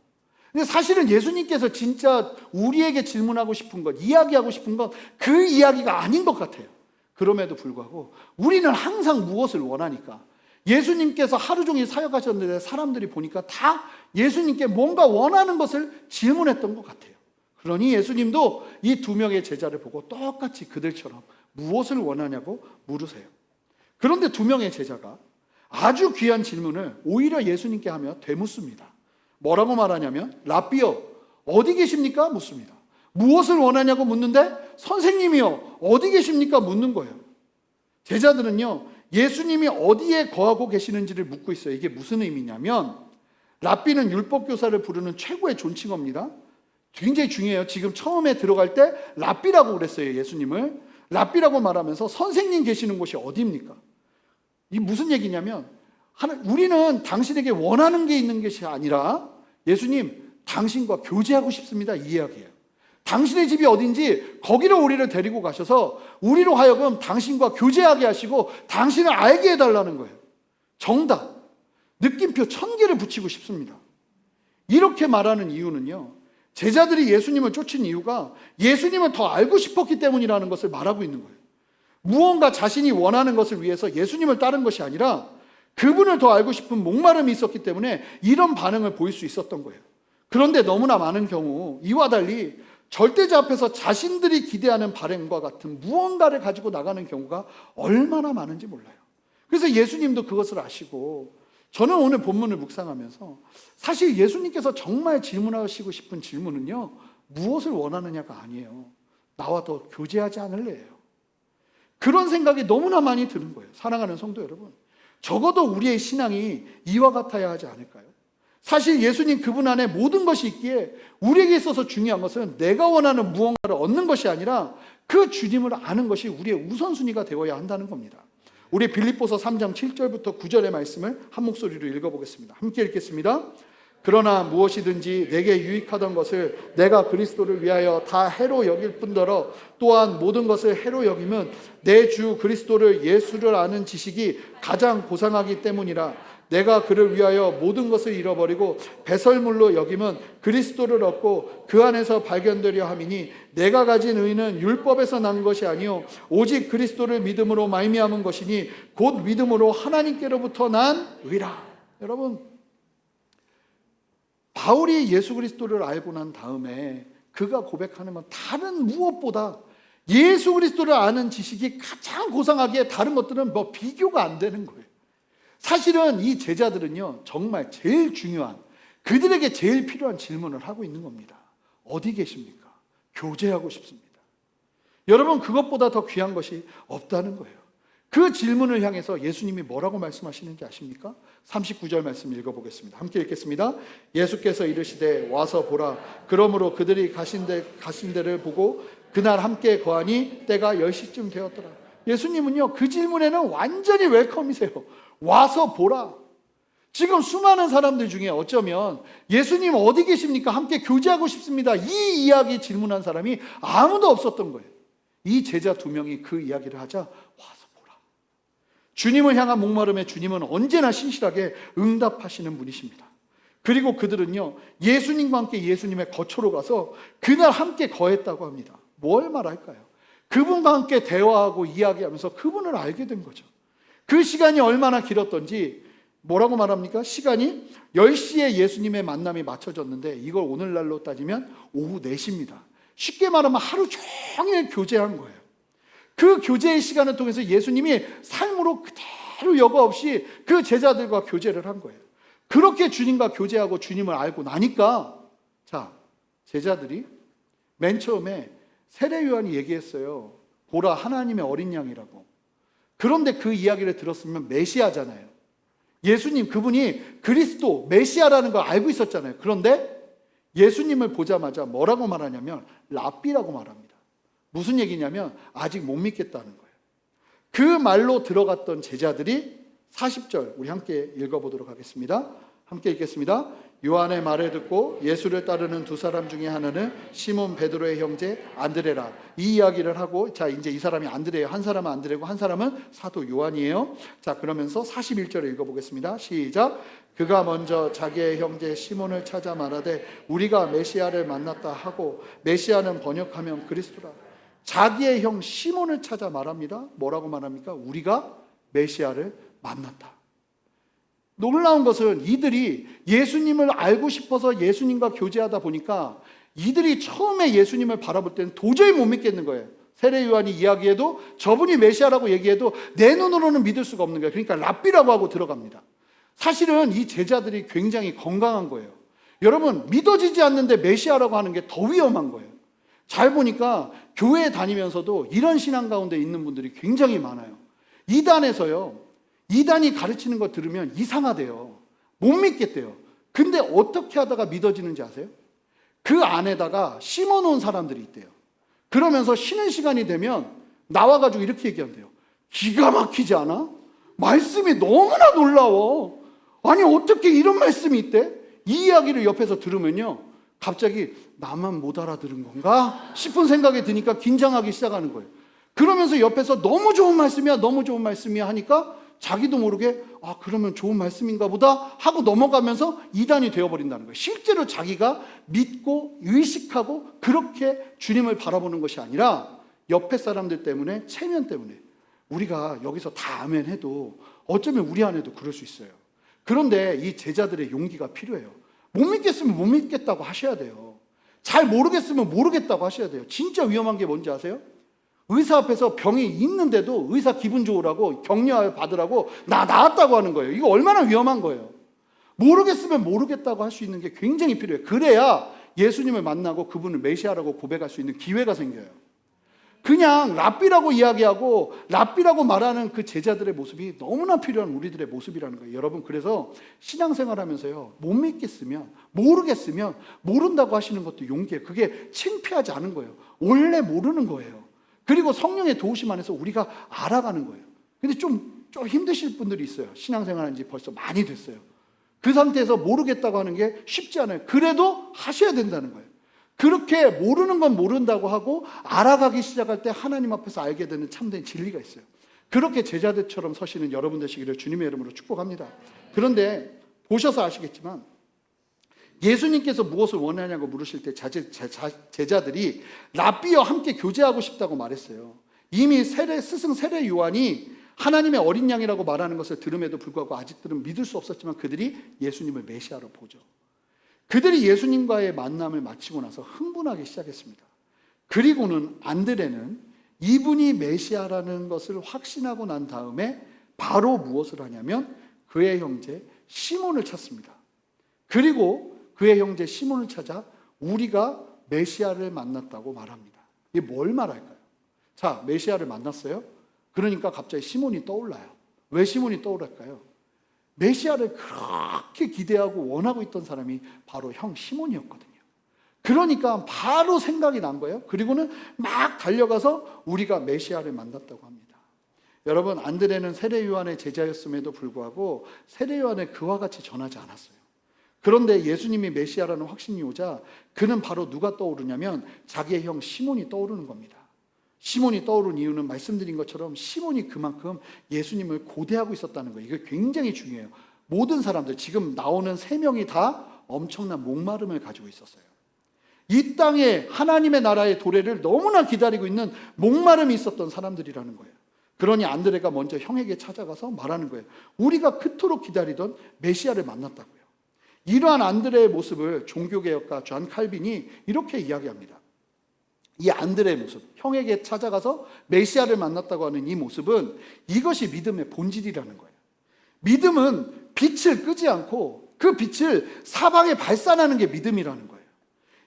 근데 사실은 예수님께서 진짜 우리에게 질문하고 싶은 것, 이야기하고 싶은 것, 그 이야기가 아닌 것 같아요. 그럼에도 불구하고 우리는 항상 무엇을 원하니까, 예수님께서 하루 종일 사역하셨는데 사람들이 보니까 다 예수님께 뭔가 원하는 것을 질문했던 것 같아요. 그러니 예수님도 이 두 명의 제자를 보고 똑같이 그들처럼 무엇을 원하냐고 물으세요. 그런데 두 명의 제자가 아주 귀한 질문을 오히려 예수님께 하며 되묻습니다. 뭐라고 말하냐면, 랍비요, 어디 계십니까? 묻습니다. 무엇을 원하냐고 묻는데 선생님이요, 어디 계십니까? 묻는 거예요. 제자들은요, 예수님이 어디에 거하고 계시는지를 묻고 있어요. 이게 무슨 의미냐면, 랍비는 율법교사를 부르는 최고의 존칭어입니다. 굉장히 중요해요. 지금 처음에 들어갈 때 랍비라고 그랬어요. 예수님을 랍비라고 말하면서 선생님 계시는 곳이 어디입니까? 이게 무슨 얘기냐면, 우리는 당신에게 원하는 게 있는 것이 아니라 예수님, 당신과 교제하고 싶습니다, 이 이야기예요. 당신의 집이 어딘지 거기로 우리를 데리고 가셔서 우리로 하여금 당신과 교제하게 하시고 당신을 알게 해달라는 거예요. 정답, 느낌표 1000개를 붙이고 싶습니다. 이렇게 말하는 이유는요, 제자들이 예수님을 쫓은 이유가 예수님을 더 알고 싶었기 때문이라는 것을 말하고 있는 거예요. 무언가 자신이 원하는 것을 위해서 예수님을 따른 것이 아니라 그분을 더 알고 싶은 목마름이 있었기 때문에 이런 반응을 보일 수 있었던 거예요. 그런데 너무나 많은 경우 이와 달리 절대자 앞에서 자신들이 기대하는 바램과 같은 무언가를 가지고 나가는 경우가 얼마나 많은지 몰라요. 그래서 예수님도 그것을 아시고, 저는 오늘 본문을 묵상하면서 사실 예수님께서 정말 질문하시고 싶은 질문은요, 무엇을 원하느냐가 아니에요. 나와 더 교제하지 않을래요. 그런 생각이 너무나 많이 드는 거예요. 사랑하는 성도 여러분, 적어도 우리의 신앙이 이와 같아야 하지 않을까요? 사실 예수님 그분 안에 모든 것이 있기에 우리에게 있어서 중요한 것은 내가 원하는 무언가를 얻는 것이 아니라 그 주님을 아는 것이 우리의 우선순위가 되어야 한다는 겁니다. 우리 빌립보서 3장 7절부터 9절의 말씀을 한 목소리로 읽어보겠습니다. 함께 읽겠습니다. 그러나 무엇이든지 내게 유익하던 것을 내가 그리스도를 위하여 다 해로 여길 뿐더러 또한 모든 것을 해로 여김은 내 주 그리스도를 예수를 아는 지식이 가장 고상하기 때문이라. 내가 그를 위하여 모든 것을 잃어버리고 배설물로 여김은 그리스도를 얻고 그 안에서 발견되려 함이니 내가 가진 의는 율법에서 난 것이 아니요 오직 그리스도를 믿음으로 말미암은 것이니 곧 믿음으로 하나님께로부터 난 의라. 여러분, 바울이 예수 그리스도를 알고 난 다음에 그가 고백하는 건 다른 무엇보다 예수 그리스도를 아는 지식이 가장 고상하기에 다른 것들은 뭐 비교가 안 되는 거예요. 사실은 이 제자들은요, 정말 제일 중요한, 그들에게 제일 필요한 질문을 하고 있는 겁니다. 어디 계십니까? 교제하고 싶습니다. 여러분, 그것보다 더 귀한 것이 없다는 거예요. 그 질문을 향해서 예수님이 뭐라고 말씀하시는지 아십니까? 39절 말씀 읽어보겠습니다. 함께 읽겠습니다. 예수께서 이르시되 와서 보라. 그러므로 그들이 가신 데를 보고 그날 함께 거하니 때가 10시쯤 되었더라. 예수님은요, 그 질문에는 완전히 웰컴이세요. 와서 보라. 지금 수많은 사람들 중에 어쩌면 예수님 어디 계십니까? 함께 교제하고 싶습니다, 이 이야기 질문한 사람이 아무도 없었던 거예요. 이 제자 두 명이 그 이야기를 하자 와서 보라. 주님을 향한 목마름에 주님은 언제나 신실하게 응답하시는 분이십니다. 그리고 그들은요, 예수님과 함께 예수님의 거처로 가서 그날 함께 거했다고 합니다. 뭘 말할까요? 그분과 함께 대화하고 이야기하면서 그분을 알게 된 거죠. 그 시간이 얼마나 길었던지 뭐라고 말합니까? 시간이 10시에 예수님의 만남이 맞춰졌는데 이걸 오늘날로 따지면 오후 4시입니다. 쉽게 말하면 하루 종일 교제한 거예요. 그 교제의 시간을 통해서 예수님이 삶으로 그대로 여과 없이 그 제자들과 교제를 한 거예요. 그렇게 주님과 교제하고 주님을 알고 나니까, 자, 제자들이 맨 처음에 세례 요한이 얘기했어요. 보라, 하나님의 어린 양이라고. 그런데 그 이야기를 들었으면 메시아잖아요. 예수님, 그분이 그리스도 메시아라는 걸 알고 있었잖아요. 그런데 예수님을 보자마자 뭐라고 말하냐면 랍비라고 말합니다. 무슨 얘기냐면 아직 못 믿겠다는 거예요. 그 말로 들어갔던 제자들이 40절 우리 함께 읽어보도록 하겠습니다. 함께 읽겠습니다. 요한의 말을 듣고 예수를 따르는 두 사람 중에 하나는 시몬 베드로의 형제 안드레라. 이 이야기를 하고, 자, 이제 이 사람이 안드레예요. 한 사람은 안드레고 한 사람은 사도 요한이에요. 자, 그러면서 41절을 읽어보겠습니다. 시작. 그가 먼저 자기의 형제 시몬을 찾아 말하되 우리가 메시아를 만났다 하고, 메시아는 번역하면 그리스도라. 자기의 형 시몬을 찾아 말합니다. 뭐라고 말합니까? 우리가 메시아를 만났다. 놀라운 것은 이들이 예수님을 알고 싶어서 예수님과 교제하다 보니까 이들이 처음에 예수님을 바라볼 때는 도저히 못 믿겠는 거예요. 세례 요한이 이야기해도, 저분이 메시아라고 얘기해도 내 눈으로는 믿을 수가 없는 거예요. 그러니까 랍비라고 하고 들어갑니다. 사실은 이 제자들이 굉장히 건강한 거예요. 여러분, 믿어지지 않는데 메시아라고 하는 게 더 위험한 거예요. 잘 보니까 교회에 다니면서도 이런 신앙 가운데 있는 분들이 굉장히 많아요. 이단에서요, 이단이 가르치는 거 들으면 이상하대요. 못 믿겠대요. 근데 어떻게 하다가 믿어지는지 아세요? 그 안에다가 심어놓은 사람들이 있대요. 그러면서 쉬는 시간이 되면 나와가지고 이렇게 얘기한대요. 기가 막히지 않아? 말씀이 너무나 놀라워. 아니, 어떻게 이런 말씀이 있대? 이 이야기를 옆에서 들으면요, 갑자기 나만 못 알아들은 건가 싶은 생각이 드니까 긴장하기 시작하는 거예요. 그러면서 옆에서 너무 좋은 말씀이야, 너무 좋은 말씀이야 하니까 자기도 모르게 그러면 좋은 말씀인가 보다 하고 넘어가면서 이단이 되어버린다는 거예요. 실제로 자기가 믿고 의식하고 그렇게 주님을 바라보는 것이 아니라 옆에 사람들 때문에, 체면 때문에. 우리가 여기서 다 아멘 해도 어쩌면 우리 안에도 그럴 수 있어요. 그런데 이 제자들의 용기가 필요해요. 못 믿겠으면 못 믿겠다고 하셔야 돼요. 잘 모르겠으면 모르겠다고 하셔야 돼요. 진짜 위험한 게 뭔지 아세요? 의사 앞에서 병이 있는데도 의사 기분 좋으라고, 격려 받으라고 나 나았다고 하는 거예요. 이거 얼마나 위험한 거예요. 모르겠으면 모르겠다고 할 수 있는 게 굉장히 필요해요. 그래야 예수님을 만나고 그분을 메시아라고 고백할 수 있는 기회가 생겨요. 그냥 랍비라고 이야기하고 랍비라고 말하는 그 제자들의 모습이 너무나 필요한 우리들의 모습이라는 거예요. 여러분, 그래서 신앙생활 하면서요, 못 믿겠으면, 모르겠으면 모른다고 하시는 것도 용기예요. 그게 창피하지 않은 거예요. 원래 모르는 거예요. 그리고 성령의 도우심 안에서 우리가 알아가는 거예요. 근데 좀 힘드실 분들이 있어요. 신앙생활 한 지 벌써 많이 됐어요. 그 상태에서 모르겠다고 하는 게 쉽지 않아요. 그래도 하셔야 된다는 거예요. 그렇게 모르는 건 모른다고 하고 알아가기 시작할 때 하나님 앞에서 알게 되는 참된 진리가 있어요. 그렇게 제자들처럼 서시는 여러분 되시기를 주님의 이름으로 축복합니다. 그런데 보셔서 아시겠지만 예수님께서 무엇을 원하냐고 물으실 때 제자들이 랍비와 함께 교제하고 싶다고 말했어요. 이미 스승 세례 요한이 하나님의 어린 양이라고 말하는 것을 들음에도 불구하고 아직들은 믿을 수 없었지만 그들이 예수님을 메시아로 보죠. 그들이 예수님과의 만남을 마치고 나서 흥분하기 시작했습니다. 그리고는 안드레는 이분이 메시아라는 것을 확신하고 난 다음에 바로 무엇을 하냐면 그의 형제 시몬을 찾습니다. 그리고 그의 형제 시몬을 찾아 우리가 메시아를 만났다고 말합니다. 이게 뭘 말할까요? 자, 메시아를 만났어요. 그러니까 갑자기 시몬이 떠올라요. 왜 시몬이 떠올랐을까요? 메시아를 그렇게 기대하고 원하고 있던 사람이 바로 형 시몬이었거든요. 그러니까 바로 생각이 난 거예요. 그리고는 막 달려가서 우리가 메시아를 만났다고 합니다. 여러분, 안드레는 세례 요한의 제자였음에도 불구하고 세례 요한을 그와 같이 전하지 않았어요. 그런데 예수님이 메시아라는 확신이 오자 그는 바로 누가 떠오르냐면 자기의 형 시몬이 떠오르는 겁니다. 시몬이 떠오른 이유는 말씀드린 것처럼 시몬이 그만큼 예수님을 고대하고 있었다는 거예요. 이게 굉장히 중요해요. 모든 사람들, 지금 나오는 3명이 다 엄청난 목마름을 가지고 있었어요. 이 땅에 하나님의 나라의 도래를 너무나 기다리고 있는 목마름이 있었던 사람들이라는 거예요. 그러니 안드레가 먼저 형에게 찾아가서 말하는 거예요. 우리가 그토록 기다리던 메시아를 만났다고요. 이러한 안드레의 모습을 종교개혁가 존 칼빈이 이렇게 이야기합니다. 이 안드레의 모습, 형에게 찾아가서 메시아를 만났다고 하는 이 모습은 이것이 믿음의 본질이라는 거예요. 믿음은 빛을 끄지 않고 그 빛을 사방에 발산하는 게 믿음이라는 거예요.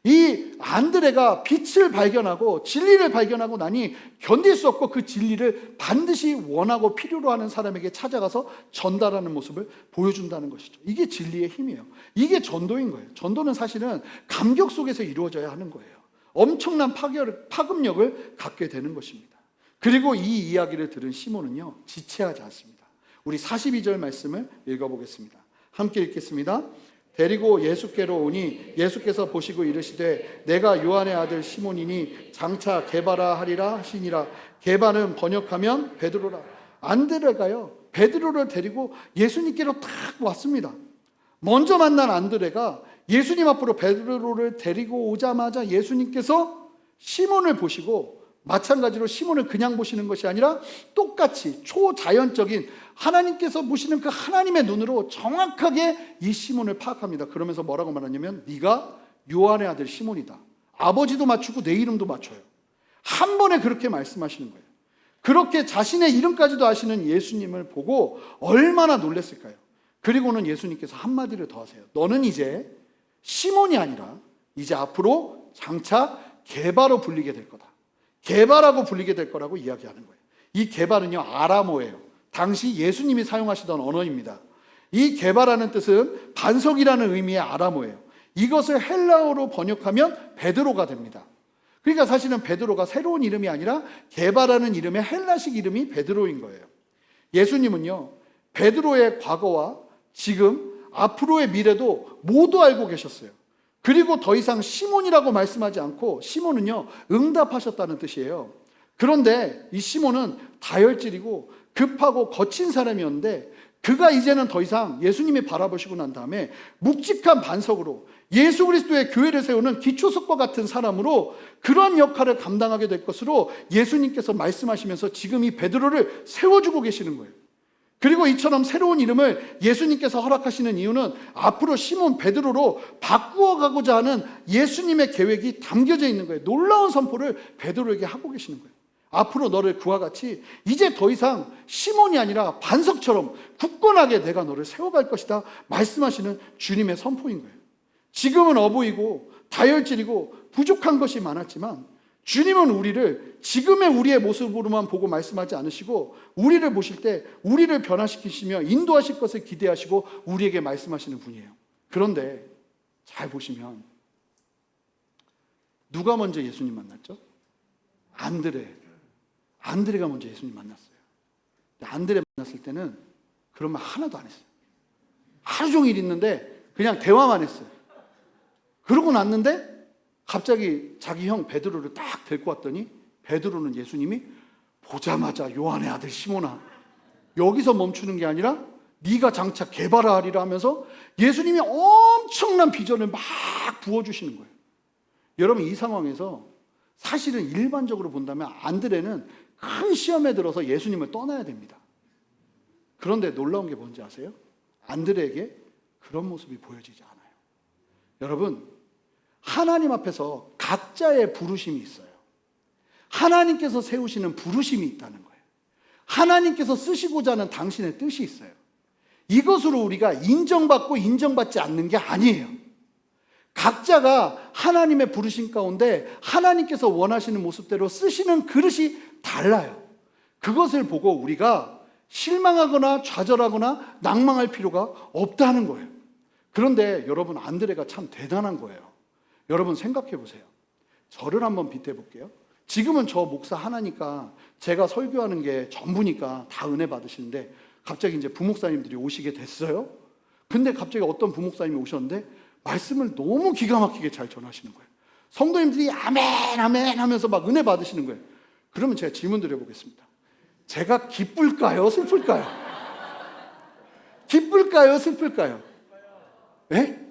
이 안드레가 빛을 발견하고 진리를 발견하고 나니 견딜 수 없고 그 진리를 반드시 원하고 필요로 하는 사람에게 찾아가서 전달하는 모습을 보여준다는 것이죠. 이게 진리의 힘이에요. 이게 전도인 거예요. 전도는 사실은 감격 속에서 이루어져야 하는 거예요. 엄청난 파급력을 갖게 되는 것입니다. 그리고 이 이야기를 들은 시몬은요, 지체하지 않습니다. 우리 42절 말씀을 읽어보겠습니다. 함께 읽겠습니다. 데리고 예수께로 오니 예수께서 보시고 이르시되 내가 요한의 아들 시몬이니 장차 게바라 하리라 하시니라. 게바는 번역하면 베드로라. 안드레가요, 베드로를 데리고 예수님께로 탁 왔습니다. 먼저 만난 안드레가 예수님 앞으로 베드로를 데리고 오자마자 예수님께서 시몬을 보시고, 마찬가지로 시몬을 그냥 보시는 것이 아니라 똑같이 초자연적인 하나님께서 보시는 그 하나님의 눈으로 정확하게 이 시몬을 파악합니다. 그러면서 뭐라고 말하냐면 네가 요한의 아들 시몬이다. 아버지도 맞추고 내 이름도 맞춰요. 한 번에 그렇게 말씀하시는 거예요. 그렇게 자신의 이름까지도 아시는 예수님을 보고 얼마나 놀랐을까요? 그리고는 예수님께서 한마디를 더 하세요. 너는 이제 시몬이 아니라 이제 앞으로 장차 게바로 불리게 될 거다. 게바라고 불리게 될 거라고 이야기하는 거예요. 이 게바는요, 아람어예요. 당시 예수님이 사용하시던 언어입니다. 이 게바라는 뜻은 반석이라는 의미의 아람어예요. 이것을 헬라어로 번역하면 베드로가 됩니다. 그러니까 사실은 베드로가 새로운 이름이 아니라 게바라는 이름의 헬라식 이름이 베드로인 거예요. 예수님은요, 베드로의 과거와 지금, 앞으로의 미래도 모두 알고 계셨어요. 그리고 더 이상 시몬이라고 말씀하지 않고 시몬은요, 응답하셨다는 뜻이에요. 그런데 이 시몬은 다혈질이고 급하고 거친 사람이었는데 그가 이제는 더 이상 예수님이 바라보시고 난 다음에 묵직한 반석으로 예수 그리스도의 교회를 세우는 기초석과 같은 사람으로 그런 역할을 감당하게 될 것으로 예수님께서 말씀하시면서 지금 이 베드로를 세워주고 계시는 거예요. 그리고 이처럼 새로운 이름을 예수님께서 허락하시는 이유는 앞으로 시몬 베드로로 바꾸어 가고자 하는 예수님의 계획이 담겨져 있는 거예요. 놀라운 선포를 베드로에게 하고 계시는 거예요. 앞으로 너를 그와 같이 이제 더 이상 시몬이 아니라 반석처럼 굳건하게 내가 너를 세워갈 것이다 말씀하시는 주님의 선포인 거예요. 지금은 어부이고 다혈질이고 부족한 것이 많았지만 주님은 우리를 지금의 우리의 모습으로만 보고 말씀하지 않으시고 우리를 보실 때 우리를 변화시키시며 인도하실 것을 기대하시고 우리에게 말씀하시는 분이에요. 그런데 잘 보시면 누가 먼저 예수님 만났죠? 안드레가 먼저 예수님 만났어요. 안드레 만났을 때는 그런 말 하나도 안 했어요. 하루 종일 있는데 그냥 대화만 했어요. 그러고 났는데 갑자기 자기 형 베드로를 딱 데리고 왔더니 베드로는 예수님이 보자마자 요한의 아들 시몬아, 여기서 멈추는 게 아니라 네가 장차 게바라 하리라 하면서 예수님이 엄청난 비전을 막 부어주시는 거예요. 여러분, 이 상황에서 사실은 일반적으로 본다면 안드레는 큰 시험에 들어서 예수님을 떠나야 됩니다. 그런데 놀라운 게 뭔지 아세요? 안드레에게 그런 모습이 보여지지 않아요. 여러분, 하나님 앞에서 각자의 부르심이 있어요. 하나님께서 세우시는 부르심이 있다는 거예요. 하나님께서 쓰시고자 하는 당신의 뜻이 있어요. 이것으로 우리가 인정받고 인정받지 않는 게 아니에요. 각자가 하나님의 부르심 가운데 하나님께서 원하시는 모습대로 쓰시는 그릇이 달라요. 그것을 보고 우리가 실망하거나 좌절하거나 낭망할 필요가 없다는 거예요. 그런데 여러분, 안드레가 참 대단한 거예요. 여러분 생각해 보세요. 저를 한번 빗대 볼게요. 지금은 저 목사 하나니까 제가 설교하는 게 전부니까 다 은혜 받으시는데 갑자기 이제 부목사님들이 오시게 됐어요. 근데 갑자기 어떤 부목사님이 오셨는데 말씀을 너무 기가 막히게 잘 전하시는 거예요. 성도님들이 아멘 아멘 하면서 막 은혜 받으시는 거예요. 그러면 제가 질문 드려보겠습니다. 제가 기쁠까요? 슬플까요? 기쁠까요? 슬플까요? 예?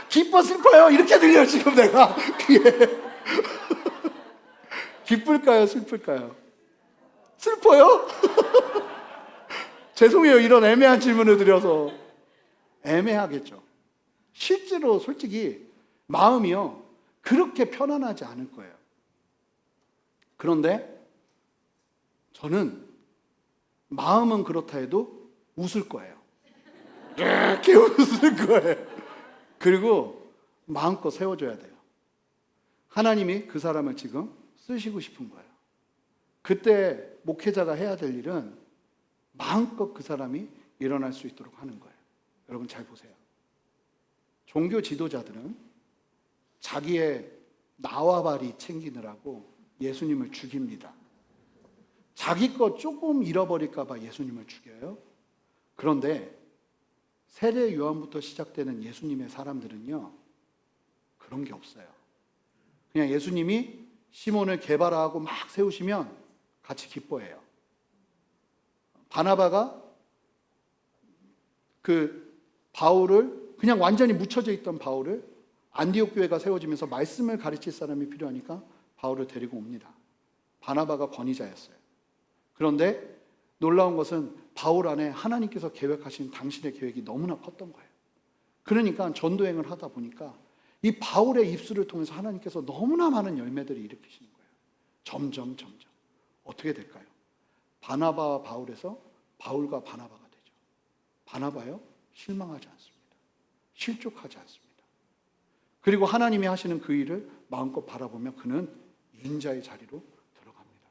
기뻐 슬퍼요 이렇게 들려요 지금 내가 귀에. 기쁠까요? 슬플까요? 슬퍼요? 죄송해요, 이런 애매한 질문을 드려서. 애매하겠죠. 실제로 솔직히 마음이요 그렇게 편안하지 않을 거예요. 그런데 저는 마음은 그렇다 해도 웃을 거예요. 이렇게 웃을 거예요. 그리고 마음껏 세워줘야 돼요. 하나님이 그 사람을 지금 쓰시고 싶은 거예요. 그때 목회자가 해야 될 일은 마음껏 그 사람이 일어날 수 있도록 하는 거예요. 여러분 잘 보세요. 종교 지도자들은 자기의 나와 발이 챙기느라고 예수님을 죽입니다. 자기 것 조금 잃어버릴까 봐 예수님을 죽여요. 그런데 세례 요한부터 시작되는 예수님의 사람들은요, 그런 게 없어요. 그냥 예수님이 시몬을 개발하고 막 세우시면 같이 기뻐해요. 바나바가 그 바울을, 그냥 완전히 묻혀져 있던 바울을 안디옥 교회가 세워지면서 말씀을 가르칠 사람이 필요하니까 바울을 데리고 옵니다. 바나바가 권위자였어요. 그런데 놀라운 것은 바울 안에 하나님께서 계획하신 당신의 계획이 너무나 컸던 거예요. 그러니까 전도행을 하다 보니까 이 바울의 입술을 통해서 하나님께서 너무나 많은 열매들을 일으키시는 거예요. 점점 어떻게 될까요? 바나바와 바울에서 바울과 바나바가 되죠. 바나바요, 실망하지 않습니다. 실족하지 않습니다. 그리고 하나님이 하시는 그 일을 마음껏 바라보며 그는 인자의 자리로 들어갑니다.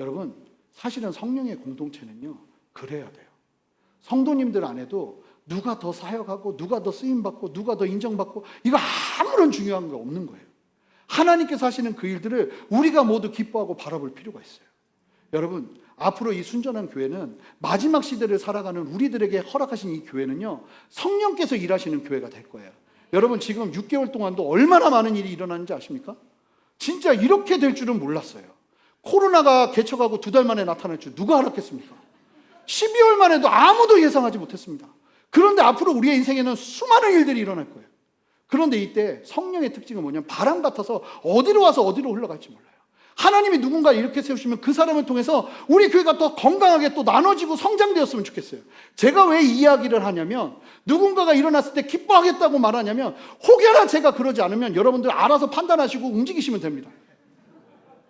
여러분, 사실은 성령의 공동체는요, 그래야 돼요. 성도님들 안에도 누가 더 사역하고 누가 더 쓰임받고 누가 더 인정받고 이거 아무런 중요한 게 없는 거예요. 하나님께서 하시는 그 일들을 우리가 모두 기뻐하고 바라볼 필요가 있어요. 여러분, 앞으로 이 순전한 교회는 마지막 시대를 살아가는 우리들에게 허락하신 이 교회는요, 성령께서 일하시는 교회가 될 거예요. 여러분, 지금 6개월 동안도 얼마나 많은 일이 일어나는지 아십니까? 진짜 이렇게 될 줄은 몰랐어요. 코로나가 개척하고 2달 만에 나타날 줄 누가 알았겠습니까? 12월 만에도 아무도 예상하지 못했습니다. 그런데 앞으로 우리의 인생에는 수많은 일들이 일어날 거예요. 그런데 이때 성령의 특징은 뭐냐면 바람 같아서 어디로 와서 어디로 흘러갈지 몰라요. 하나님이 누군가 이렇게 세우시면 그 사람을 통해서 우리 교회가 더 건강하게 또 나눠지고 성장되었으면 좋겠어요. 제가 왜 이 이야기를 하냐면, 누군가가 일어났을 때 기뻐하겠다고 말하냐면, 혹여나 제가 그러지 않으면 여러분들 알아서 판단하시고 움직이시면 됩니다.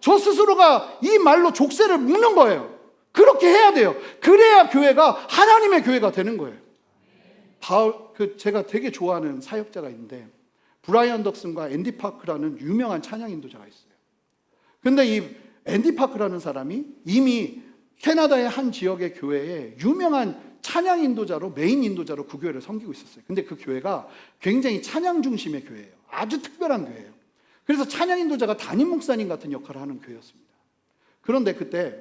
저 스스로가 이 말로 족쇄를 묶는 거예요. 그렇게 해야 돼요. 그래야 교회가 하나님의 교회가 되는 거예요. 제가 되게 좋아하는 사역자가 있는데, 브라이언 덕슨과 앤디 파크라는 유명한 찬양 인도자가 있어요. 근데 이 앤디 파크라는 사람이 이미 캐나다의 한 지역의 교회에 유명한 찬양 인도자로, 메인 인도자로 그 교회를 섬기고 있었어요. 근데 그 교회가 굉장히 찬양 중심의 교회예요. 아주 특별한 교회예요. 그래서 찬양 인도자가 담임 목사님 같은 역할을 하는 교회였습니다. 그런데 그때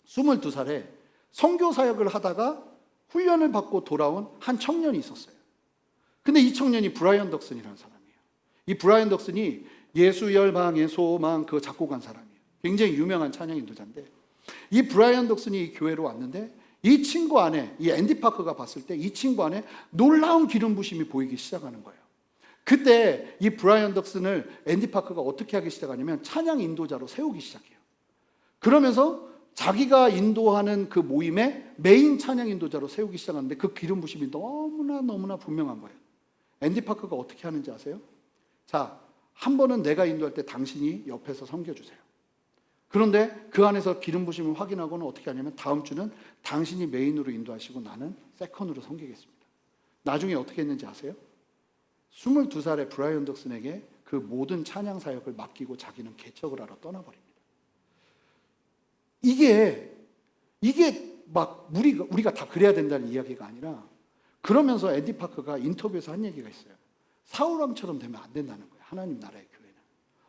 22살에 선교 사역을 하다가 훈련을 받고 돌아온 한 청년이 있었어요. 근데 이 청년이 브라이언 덕슨이라는 사람이에요. 이 브라이언 덕슨이 예수 열방의 소망 그거 작곡한 사람이에요. 굉장히 유명한 찬양 인도자인데, 이 브라이언 덕슨이 이 교회로 왔는데 이 친구 안에, 이 앤디 파크가 봤을 때 이 친구 안에 놀라운 기름 부심이 보이기 시작하는 거예요. 그때 이 브라이언 덕슨을 앤디 파크가 어떻게 하기 시작하냐면 찬양 인도자로 세우기 시작해요. 그러면서 자기가 인도하는 그 모임에 메인 찬양 인도자로 세우기 시작하는데 그 기름 부심이 너무나 분명한 거예요. 앤디 파크가 어떻게 하는지 아세요? 자, 한 번은 내가 인도할 때 당신이 옆에서 섬겨주세요. 그런데 그 안에서 기름 부심을 확인하고는 어떻게 하냐면 다음 주는 당신이 메인으로 인도하시고 나는 세컨으로 섬기겠습니다. 나중에 어떻게 했는지 아세요? 22살의 브라이언 덕슨에게 그 모든 찬양 사역을 맡기고 자기는 개척을 하러 떠나버립니다. 이게 막 우리가 다 그래야 된다는 이야기가 아니라, 그러면서 앤디 파크가 인터뷰에서 한 얘기가 있어요. 사울왕처럼 되면 안 된다는 거예요. 하나님 나라의 교회는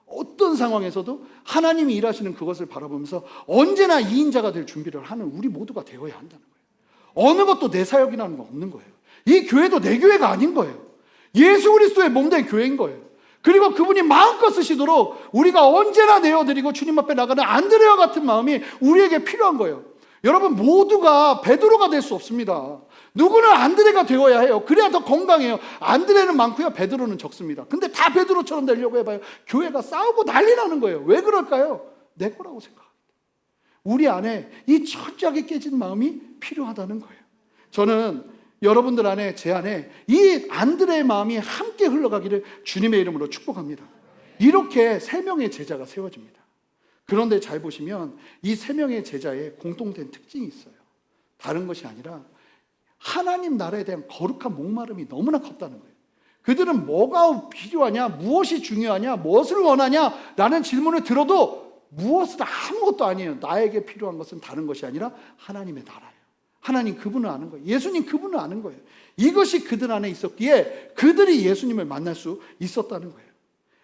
어떤 상황에서도 하나님이 일하시는 그것을 바라보면서 언제나 2인자가 될 준비를 하는 우리 모두가 되어야 한다는 거예요. 어느 것도 내 사역이라는 거 없는 거예요. 이 교회도 내 교회가 아닌 거예요. 예수 그리스도의 몸된 교회인 거예요. 그리고 그분이 마음껏 쓰시도록 우리가 언제나 내어드리고 주님 앞에 나가는 안드레와 같은 마음이 우리에게 필요한 거예요. 여러분, 모두가 베드로가 될 수 없습니다. 누구는 안드레가 되어야 해요. 그래야 더 건강해요. 안드레는 많고요, 베드로는 적습니다. 근데 다 베드로처럼 되려고 해봐요. 교회가 싸우고 난리 나는 거예요. 왜 그럴까요? 내 거라고 생각합니다. 우리 안에 이 철저하게 깨진 마음이 필요하다는 거예요. 저는 여러분들 안에, 제 안에 이 안드레의 마음이 함께 흘러가기를 주님의 이름으로 축복합니다. 이렇게 3명의 제자가 세워집니다. 그런데 잘 보시면 이 3명의 제자의 공통된 특징이 있어요. 다른 것이 아니라 하나님 나라에 대한 거룩한 목마름이 너무나 컸다는 거예요. 그들은 뭐가 필요하냐, 무엇이 중요하냐, 무엇을 원하냐 라는 질문을 들어도 무엇은 아무것도 아니에요. 나에게 필요한 것은 다른 것이 아니라 하나님의 나라예요. 하나님 그분을 아는 거예요. 예수님 그분을 아는 거예요. 이것이 그들 안에 있었기에 그들이 예수님을 만날 수 있었다는 거예요.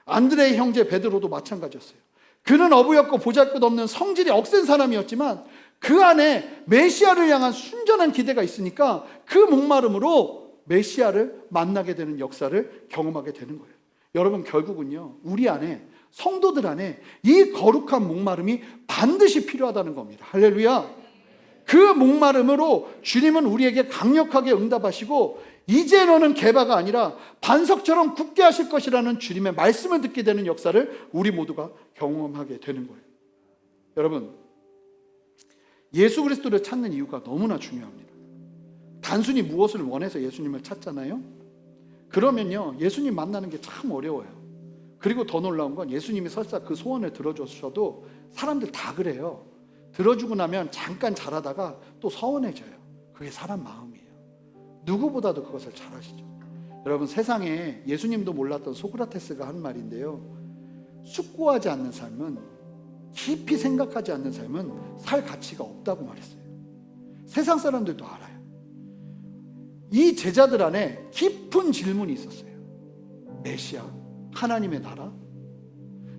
안드레의 형제 베드로도 마찬가지였어요. 그는 어부였고 보잘것없는 성질이 억센 사람이었지만 그 안에 메시아를 향한 순전한 기대가 있으니까 그 목마름으로 메시아를 만나게 되는 역사를 경험하게 되는 거예요. 여러분, 결국은요, 우리 안에, 성도들 안에 이 거룩한 목마름이 반드시 필요하다는 겁니다. 할렐루야. 그 목마름으로 주님은 우리에게 강력하게 응답하시고 이제 너는 개바가 아니라 반석처럼 굳게 하실 것이라는 주님의 말씀을 듣게 되는 역사를 우리 모두가 경험하게 되는 거예요. 여러분, 예수 그리스도를 찾는 이유가 너무나 중요합니다. 단순히 무엇을 원해서 예수님을 찾잖아요. 그러면요, 예수님 만나는 게 참 어려워요. 그리고 더 놀라운 건 예수님이 설사 그 소원을 들어주셔도 사람들 다 그래요. 들어주고 나면 잠깐 잘하다가 또 서운해져요. 그게 사람 마음이에요. 누구보다도 그것을 잘 아시죠. 여러분, 세상에 예수님도 몰랐던 소크라테스가 한 말인데요, 숙고하지 않는 삶은, 깊이 생각하지 않는 삶은 살 가치가 없다고 말했어요. 세상 사람들도 알아요. 이 제자들 안에 깊은 질문이 있었어요. 메시아, 하나님의 나라.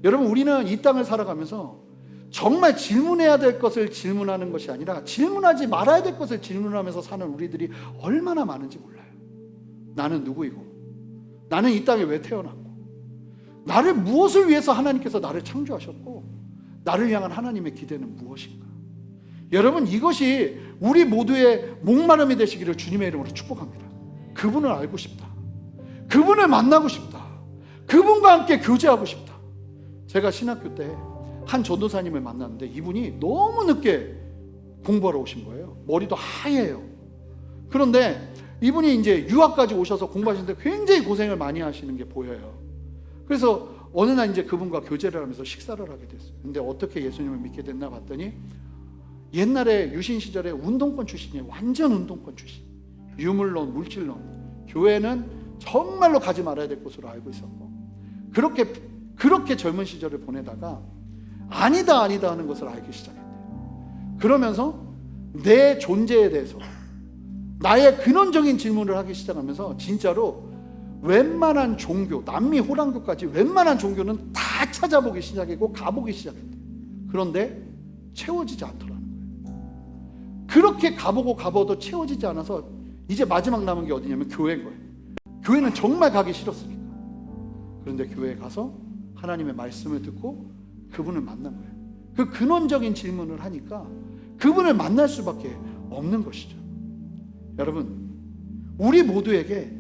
여러분, 우리는 이 땅을 살아가면서 정말 질문해야 될 것을 질문하는 것이 아니라 질문하지 말아야 될 것을 질문하면서 사는 우리들이 얼마나 많은지 몰라요. 나는 누구이고, 나는 이 땅에 왜 태어났고, 나를 무엇을 위해서 하나님께서 나를 창조하셨고, 나를 향한 하나님의 기대는 무엇인가. 여러분, 이것이 우리 모두의 목마름이 되시기를 주님의 이름으로 축복합니다. 그분을 알고 싶다, 그분을 만나고 싶다, 그분과 함께 교제하고 싶다. 제가 신학교 때 한 전도사님을 만났는데 이분이 너무 늦게 공부하러 오신 거예요. 머리도 하얘요. 그런데 이분이 이제 유학까지 오셔서 공부하시는데 굉장히 고생을 많이 하시는 게 보여요. 그래서 어느 날 이제 그분과 교제를 하면서 식사를 하게 됐어요. 근데 어떻게 예수님을 믿게 됐나 봤더니 옛날에 유신 시절에 운동권 출신이에요. 완전 운동권 출신. 유물론, 물질론. 교회는 정말로 가지 말아야 될 곳으로 알고 있었고, 그렇게 젊은 시절을 보내다가 아니다 하는 것을 알기 시작했대요. 그러면서 내 존재에 대해서, 나의 근원적인 질문을 하기 시작하면서 진짜로 웬만한 종교, 남미 호랑교까지 웬만한 종교는 다 찾아보기 시작했고 가보기 시작했대요. 그런데 채워지지 않더라는 거예요. 그렇게 가보도 채워지지 않아서 이제 마지막 남은 게 어디냐면 교회인 거예요. 교회는 정말 가기 싫었으니까. 그런데 교회에 가서 하나님의 말씀을 듣고 그분을 만난 거예요. 그 근원적인 질문을 하니까 그분을 만날 수밖에 없는 것이죠. 여러분, 우리 모두에게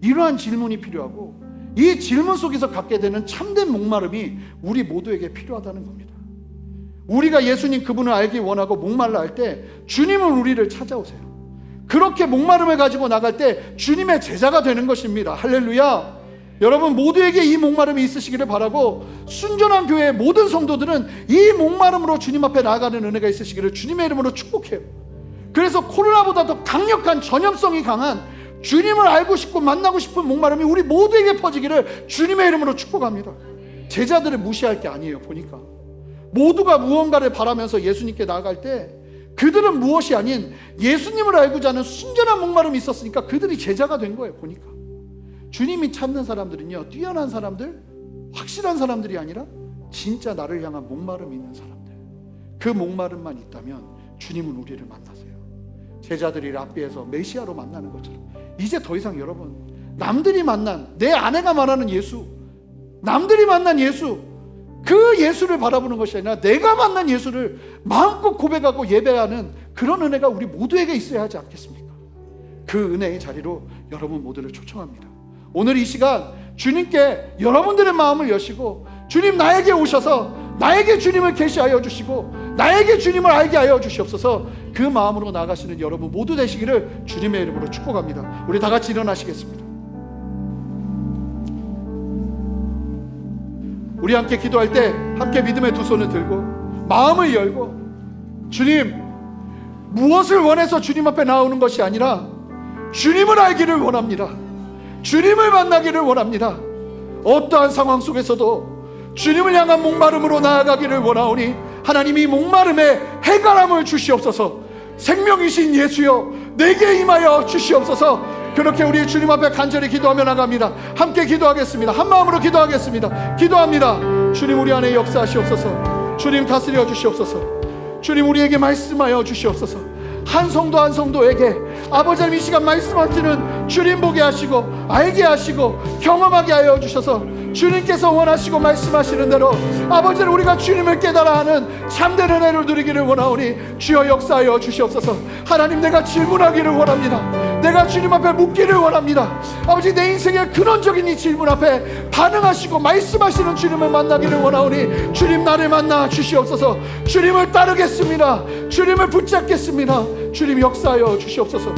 이러한 질문이 필요하고 이 질문 속에서 갖게 되는 참된 목마름이 우리 모두에게 필요하다는 겁니다. 우리가 예수님 그분을 알기 원하고 목말라 할 때 주님은 우리를 찾아오세요. 그렇게 목마름을 가지고 나갈 때 주님의 제자가 되는 것입니다. 할렐루야. 여러분, 모두에게 이 목마름이 있으시기를 바라고, 순전한 교회의 모든 성도들은 이 목마름으로 주님 앞에 나아가는 은혜가 있으시기를 주님의 이름으로 축복해요. 그래서 코로나보다 더 강력한 전염성이 강한 주님을 알고 싶고 만나고 싶은 목마름이 우리 모두에게 퍼지기를 주님의 이름으로 축복합니다. 제자들을 무시할 게 아니에요. 보니까 모두가 무언가를 바라면서 예수님께 나아갈 때 그들은 무엇이 아닌 예수님을 알고자 하는 순전한 목마름이 있었으니까 그들이 제자가 된 거예요. 보니까 주님이 찾는 사람들은요, 뛰어난 사람들, 확실한 사람들이 아니라 진짜 나를 향한 목마름이 있는 사람들. 그 목마름만 있다면 주님은 우리를 만나세요. 제자들이 랍비에서 메시아로 만나는 것처럼 이제 더 이상 여러분, 남들이 만난, 내 아내가 말하는 예수, 남들이 만난 예수, 그 예수를 바라보는 것이 아니라 내가 만난 예수를 마음껏 고백하고 예배하는 그런 은혜가 우리 모두에게 있어야 하지 않겠습니까? 그 은혜의 자리로 여러분 모두를 초청합니다. 오늘 이 시간 주님께 여러분들의 마음을 여시고, 주님 나에게 오셔서 나에게 주님을 계시하여 주시고 나에게 주님을 알게 하여 주시옵소서. 그 마음으로 나아가시는 여러분 모두 되시기를 주님의 이름으로 축복합니다. 우리 다 같이 일어나시겠습니다. 우리 함께 기도할 때 함께 믿음의 두 손을 들고 마음을 열고, 주님, 무엇을 원해서 주님 앞에 나오는 것이 아니라 주님을 알기를 원합니다. 주님을 만나기를 원합니다. 어떠한 상황 속에서도 주님을 향한 목마름으로 나아가기를 원하오니 하나님이 목마름에 해결함을 주시옵소서. 생명이신 예수여, 내게 임하여 주시옵소서. 그렇게 우리 주님 앞에 간절히 기도하며 나갑니다. 함께 기도하겠습니다. 한 마음으로 기도하겠습니다. 기도합니다. 주님, 우리 안에 역사하시옵소서. 주님 다스려 주시옵소서. 주님 우리에게 말씀하여 주시옵소서. 한 성도 한 성도에게 아버지 하나님 이 시간 말씀하시는 주님 보게 하시고 알게 하시고 경험하게 하여 주셔서 주님께서 원하시고 말씀하시는 대로 아버지는 우리가 주님을 깨달아 하는 참된 은혜를 누리기를 원하오니 주여 역사하여 주시옵소서. 하나님 내가 질문하기를 원합니다. 내가 주님 앞에 묻기를 원합니다. 아버지 내 인생의 근원적인 이 질문 앞에 반응하시고 말씀하시는 주님을 만나기를 원하오니 주님 나를 만나 주시옵소서. 주님을 따르겠습니다. 주님을 붙잡겠습니다. 주님 역사하여 주시옵소서.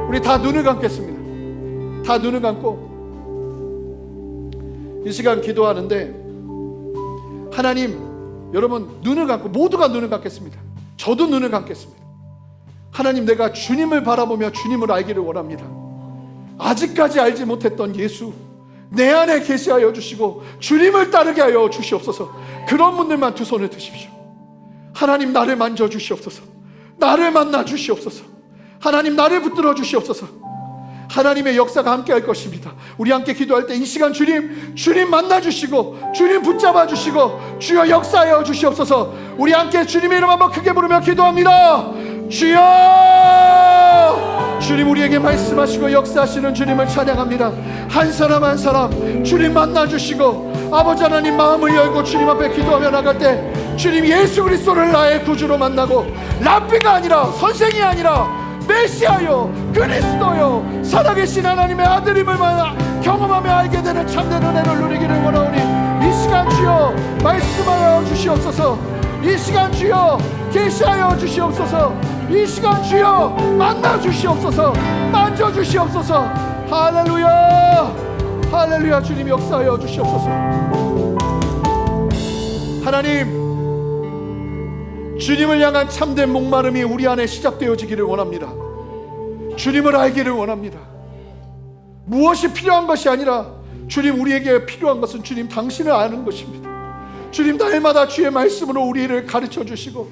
우리 다 눈을 감겠습니다. 다 눈을 감고 이 시간 기도하는데 하나님 여러분 눈을 감고 모두가 눈을 감겠습니다. 저도 눈을 감겠습니다. 하나님 내가 주님을 바라보며 주님을 알기를 원합니다. 아직까지 알지 못했던 예수 내 안에 계시하여 주시고 주님을 따르게 하여 주시옵소서. 그런 분들만 두 손을 드십시오. 하나님 나를 만져 주시옵소서. 나를 만나 주시옵소서. 하나님 나를 붙들어 주시옵소서. 하나님의 역사가 함께 할 것입니다. 우리 함께 기도할 때 이 시간 주님 만나 주시고 주님 붙잡아 주시고 주여 역사하여 주시옵소서. 우리 함께 주님의 이름 한번 크게 부르며 기도합니다. 주여! 주님 우리에게 말씀하시고 역사하시는 주님을 찬양합니다. 한 사람 한 사람 주님 만나 주시고 아버지 하나님 마음을 열고 주님 앞에 기도하며 나갈 때 주님 예수 그리스도를 나의 구주로 만나고 랍비가 아니라 선생이 아니라 메시아요 그리스도요 살아계신 하나님의 아들임을 경험하며 알게 되는 참된 은혜를 누리기를 원하오니 이 시간 주여 말씀하여 주시옵소서. 이 시간 주여 계시하여 주시옵소서. 이 시간 주여 만나 주시옵소서. 만져 주시옵소서. 할렐루야 할렐루야. 주님 역사하여 주시옵소서. 하나님 주님을 향한 참된 목마름이 우리 안에 시작되어지기를 원합니다. 주님을 알기를 원합니다. 무엇이 필요한 것이 아니라 주님 우리에게 필요한 것은 주님 당신을 아는 것입니다. 주님 날마다 주의 말씀으로 우리를 가르쳐 주시고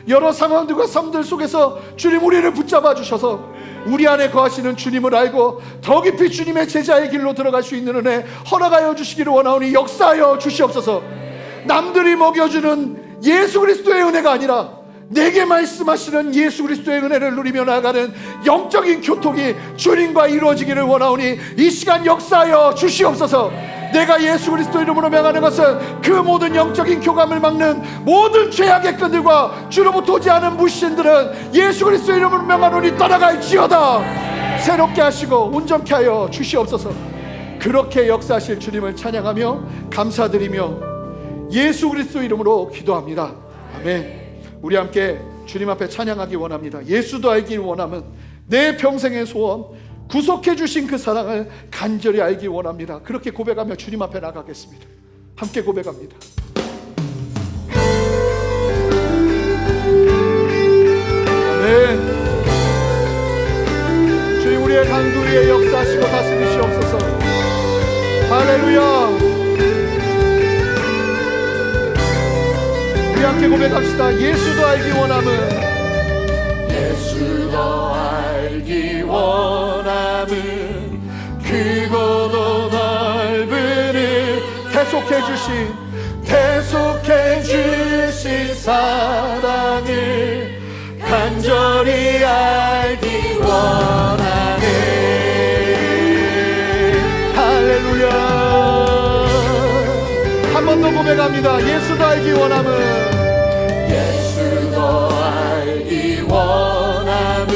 여러 상황들과 삶들 속에서 주님 우리를 붙잡아 주셔서 우리 안에 거하시는 주님을 알고 더 깊이 주님의 제자의 길로 들어갈 수 있는 은혜 허락하여 주시기를 원하오니 역사하여 주시옵소서. 남들이 먹여주는 예수 그리스도의 은혜가 아니라 내게 말씀하시는 예수 그리스도의 은혜를 누리며 나아가는 영적인 교통이 주님과 이루어지기를 원하오니 이 시간 역사하여 주시옵소서. 내가 예수 그리스도 이름으로 명하는 것은 그 모든 영적인 교감을 막는 모든 죄악의 끈들과 주로부터 오지 않은 무신들은 예수 그리스도 이름으로 명하노니 떠나갈지어다. 새롭게 하시고 온전케 하여 주시옵소서. 그렇게 역사하실 주님을 찬양하며 감사드리며 예수 그리스도 이름으로 기도합니다. 아멘. 우리 함께 주님 앞에 찬양하기 원합니다. 예수도 알기 원함은 내 평생의 소원 구속해 주신 그 사랑을 간절히 알기 원합니다. 그렇게 고백하며 주님 앞에 나가겠습니다. 함께 고백합니다. 아멘. 주님 우리의 강도 위에 역사하시고 다스리시옵소서. 할렐루야. 우리 함께 고백합시다. 예수도 알기 원함은 예수도 알기 원함은 크고도 넓은 대속해 주신 사랑을 간절히 알기 원하네. 할렐루야. 한 번 더 고백합니다. 예수도 알기 원함은 알기 원함은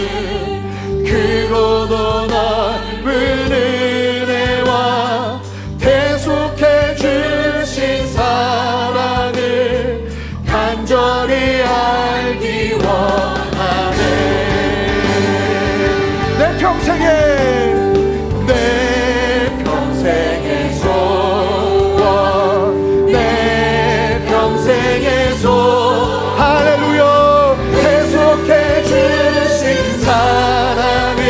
크고도 넓은 은혜와 대속해 주신 사랑을 간절히 알기 원하네. 내 평생의 소원 내 평생의 소원 할렐루야. 대속해 주신 사랑을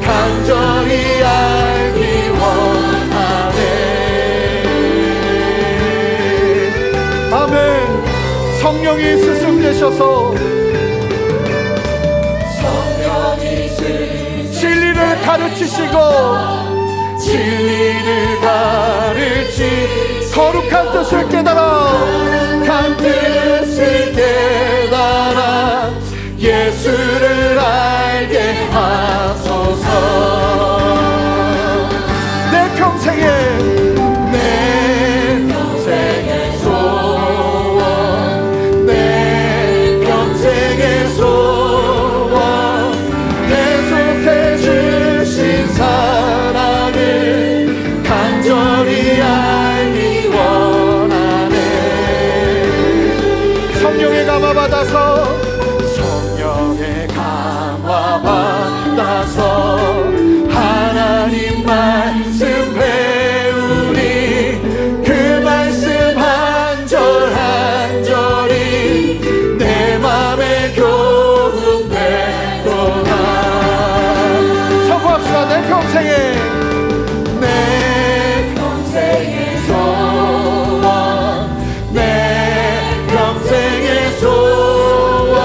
간절히 알기 원하네. 아멘. 성령이 스승되셔서 진리를 가르치시고 진리를 가르치 거룩한 뜻을 깨달아 간 뜻 속에서 성령의 강화 받아서 하나님 말씀 배우니 그 말씀 한 절 한 절이 내 맘에 교훈 되도다. 선포합시다. 내 평생의 소원, 내 평생의 소원,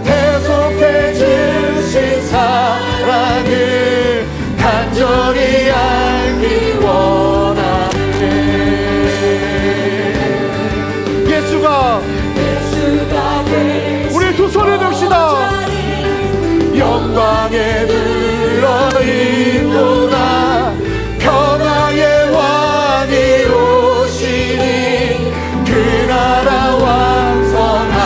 계속해 주신 사랑을 간절히 알기 원하네. 예수가 우리 두 손을 듭시다. 영광에 들어 있도다. 평화의 왕이 오시니 그 나라 왕성하도다.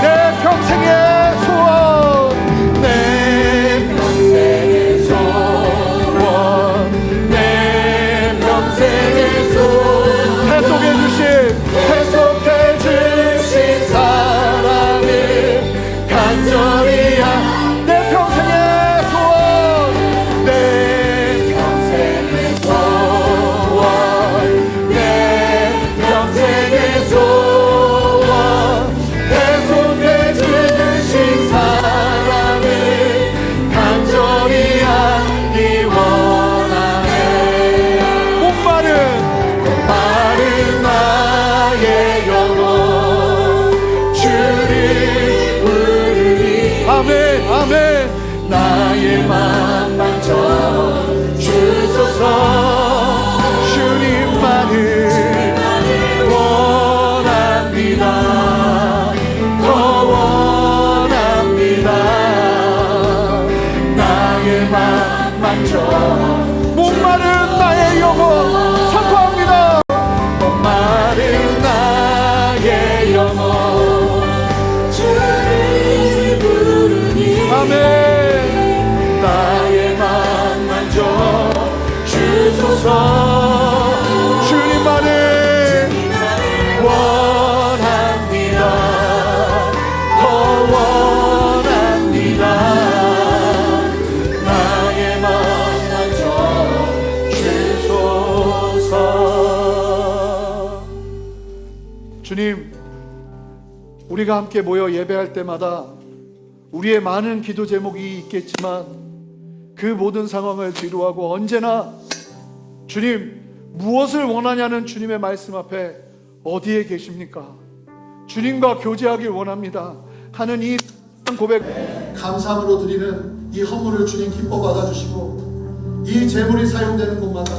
내 평생의 소원, 내 평생의 소원, 내 평생의 소원, 계속해 주신 사랑을 간절히 내 평생의 소원, 내 평생의 소원, 내 평생의 소원, 계속해 주신 사랑을 간절히 하기 원하네. 목마른 나의 영혼 주를 부르니 아멘 아멘. 나의 맘 만져 주소서. 주님만을 원합니다. 더 원합니다. 나의 맘 만져 목마른 나의 영혼 선포합니다. 목마른 나의 영혼 주를 부르니 아멘. 나의 맘 만져 주소서. 주님만을 원합니다. 더 원합니다. 나의 맘 만져 주소서. 주님, 우리가 함께 모여 예배할 때마다 우리의 많은 기도 제목이 있겠지만 그 모든 상황을 뒤로하고 언제나 주님 무엇을 원하냐는 주님의 말씀 앞에 어디에 계십니까? 주님과 교제하길 원합니다 하는 이 고백, 감사함으로 드리는 이 헌물을 주님 기뻐 받아주시고 이 제물이 사용되는 곳마다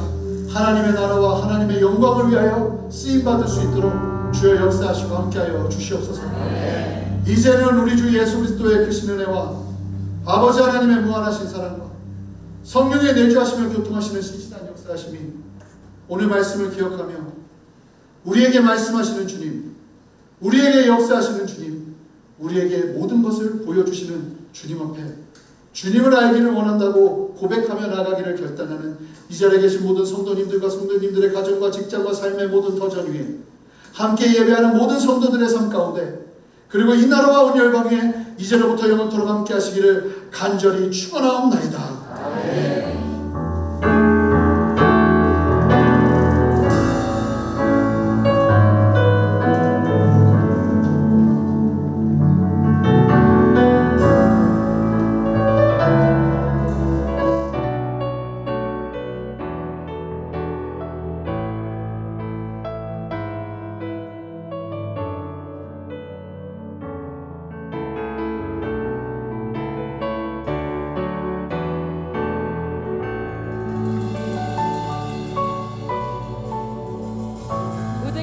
하나님의 나라와 하나님의 영광을 위하여 쓰임받을 수 있도록 주여 역사하시고 함께하여 주시옵소서. 이제는 우리 주 예수 그리스도의 크신 은혜와 아버지 하나님의 무한하신 사랑과 성령의 내주하시며 교통하시는 신실한 역사하심이 오늘 말씀을 기억하며 우리에게 말씀하시는 주님, 우리에게 역사하시는 주님, 우리에게 모든 것을 보여주시는 주님 앞에 주님을 알기를 원한다고 고백하며 나가기를 결단하는 이 자리에 계신 모든 성도님들과 성도님들의 가정과 직장과 삶의 모든 터전 위에 함께 예배하는 모든 성도들의 삶 가운데 그리고 이 나라와 온 열방에 이제로부터 영원토록 함께 하시기를 간절히 축원하옵나이다. 아멘.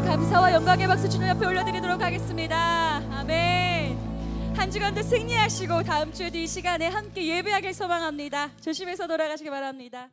감사와 영광의 박수 주님 앞에 올려드리도록 하겠습니다. 아멘. 한 주간도 승리하시고 다음 주에도 이 시간에 함께 예배하길 소망합니다. 조심해서 돌아가시기 바랍니다.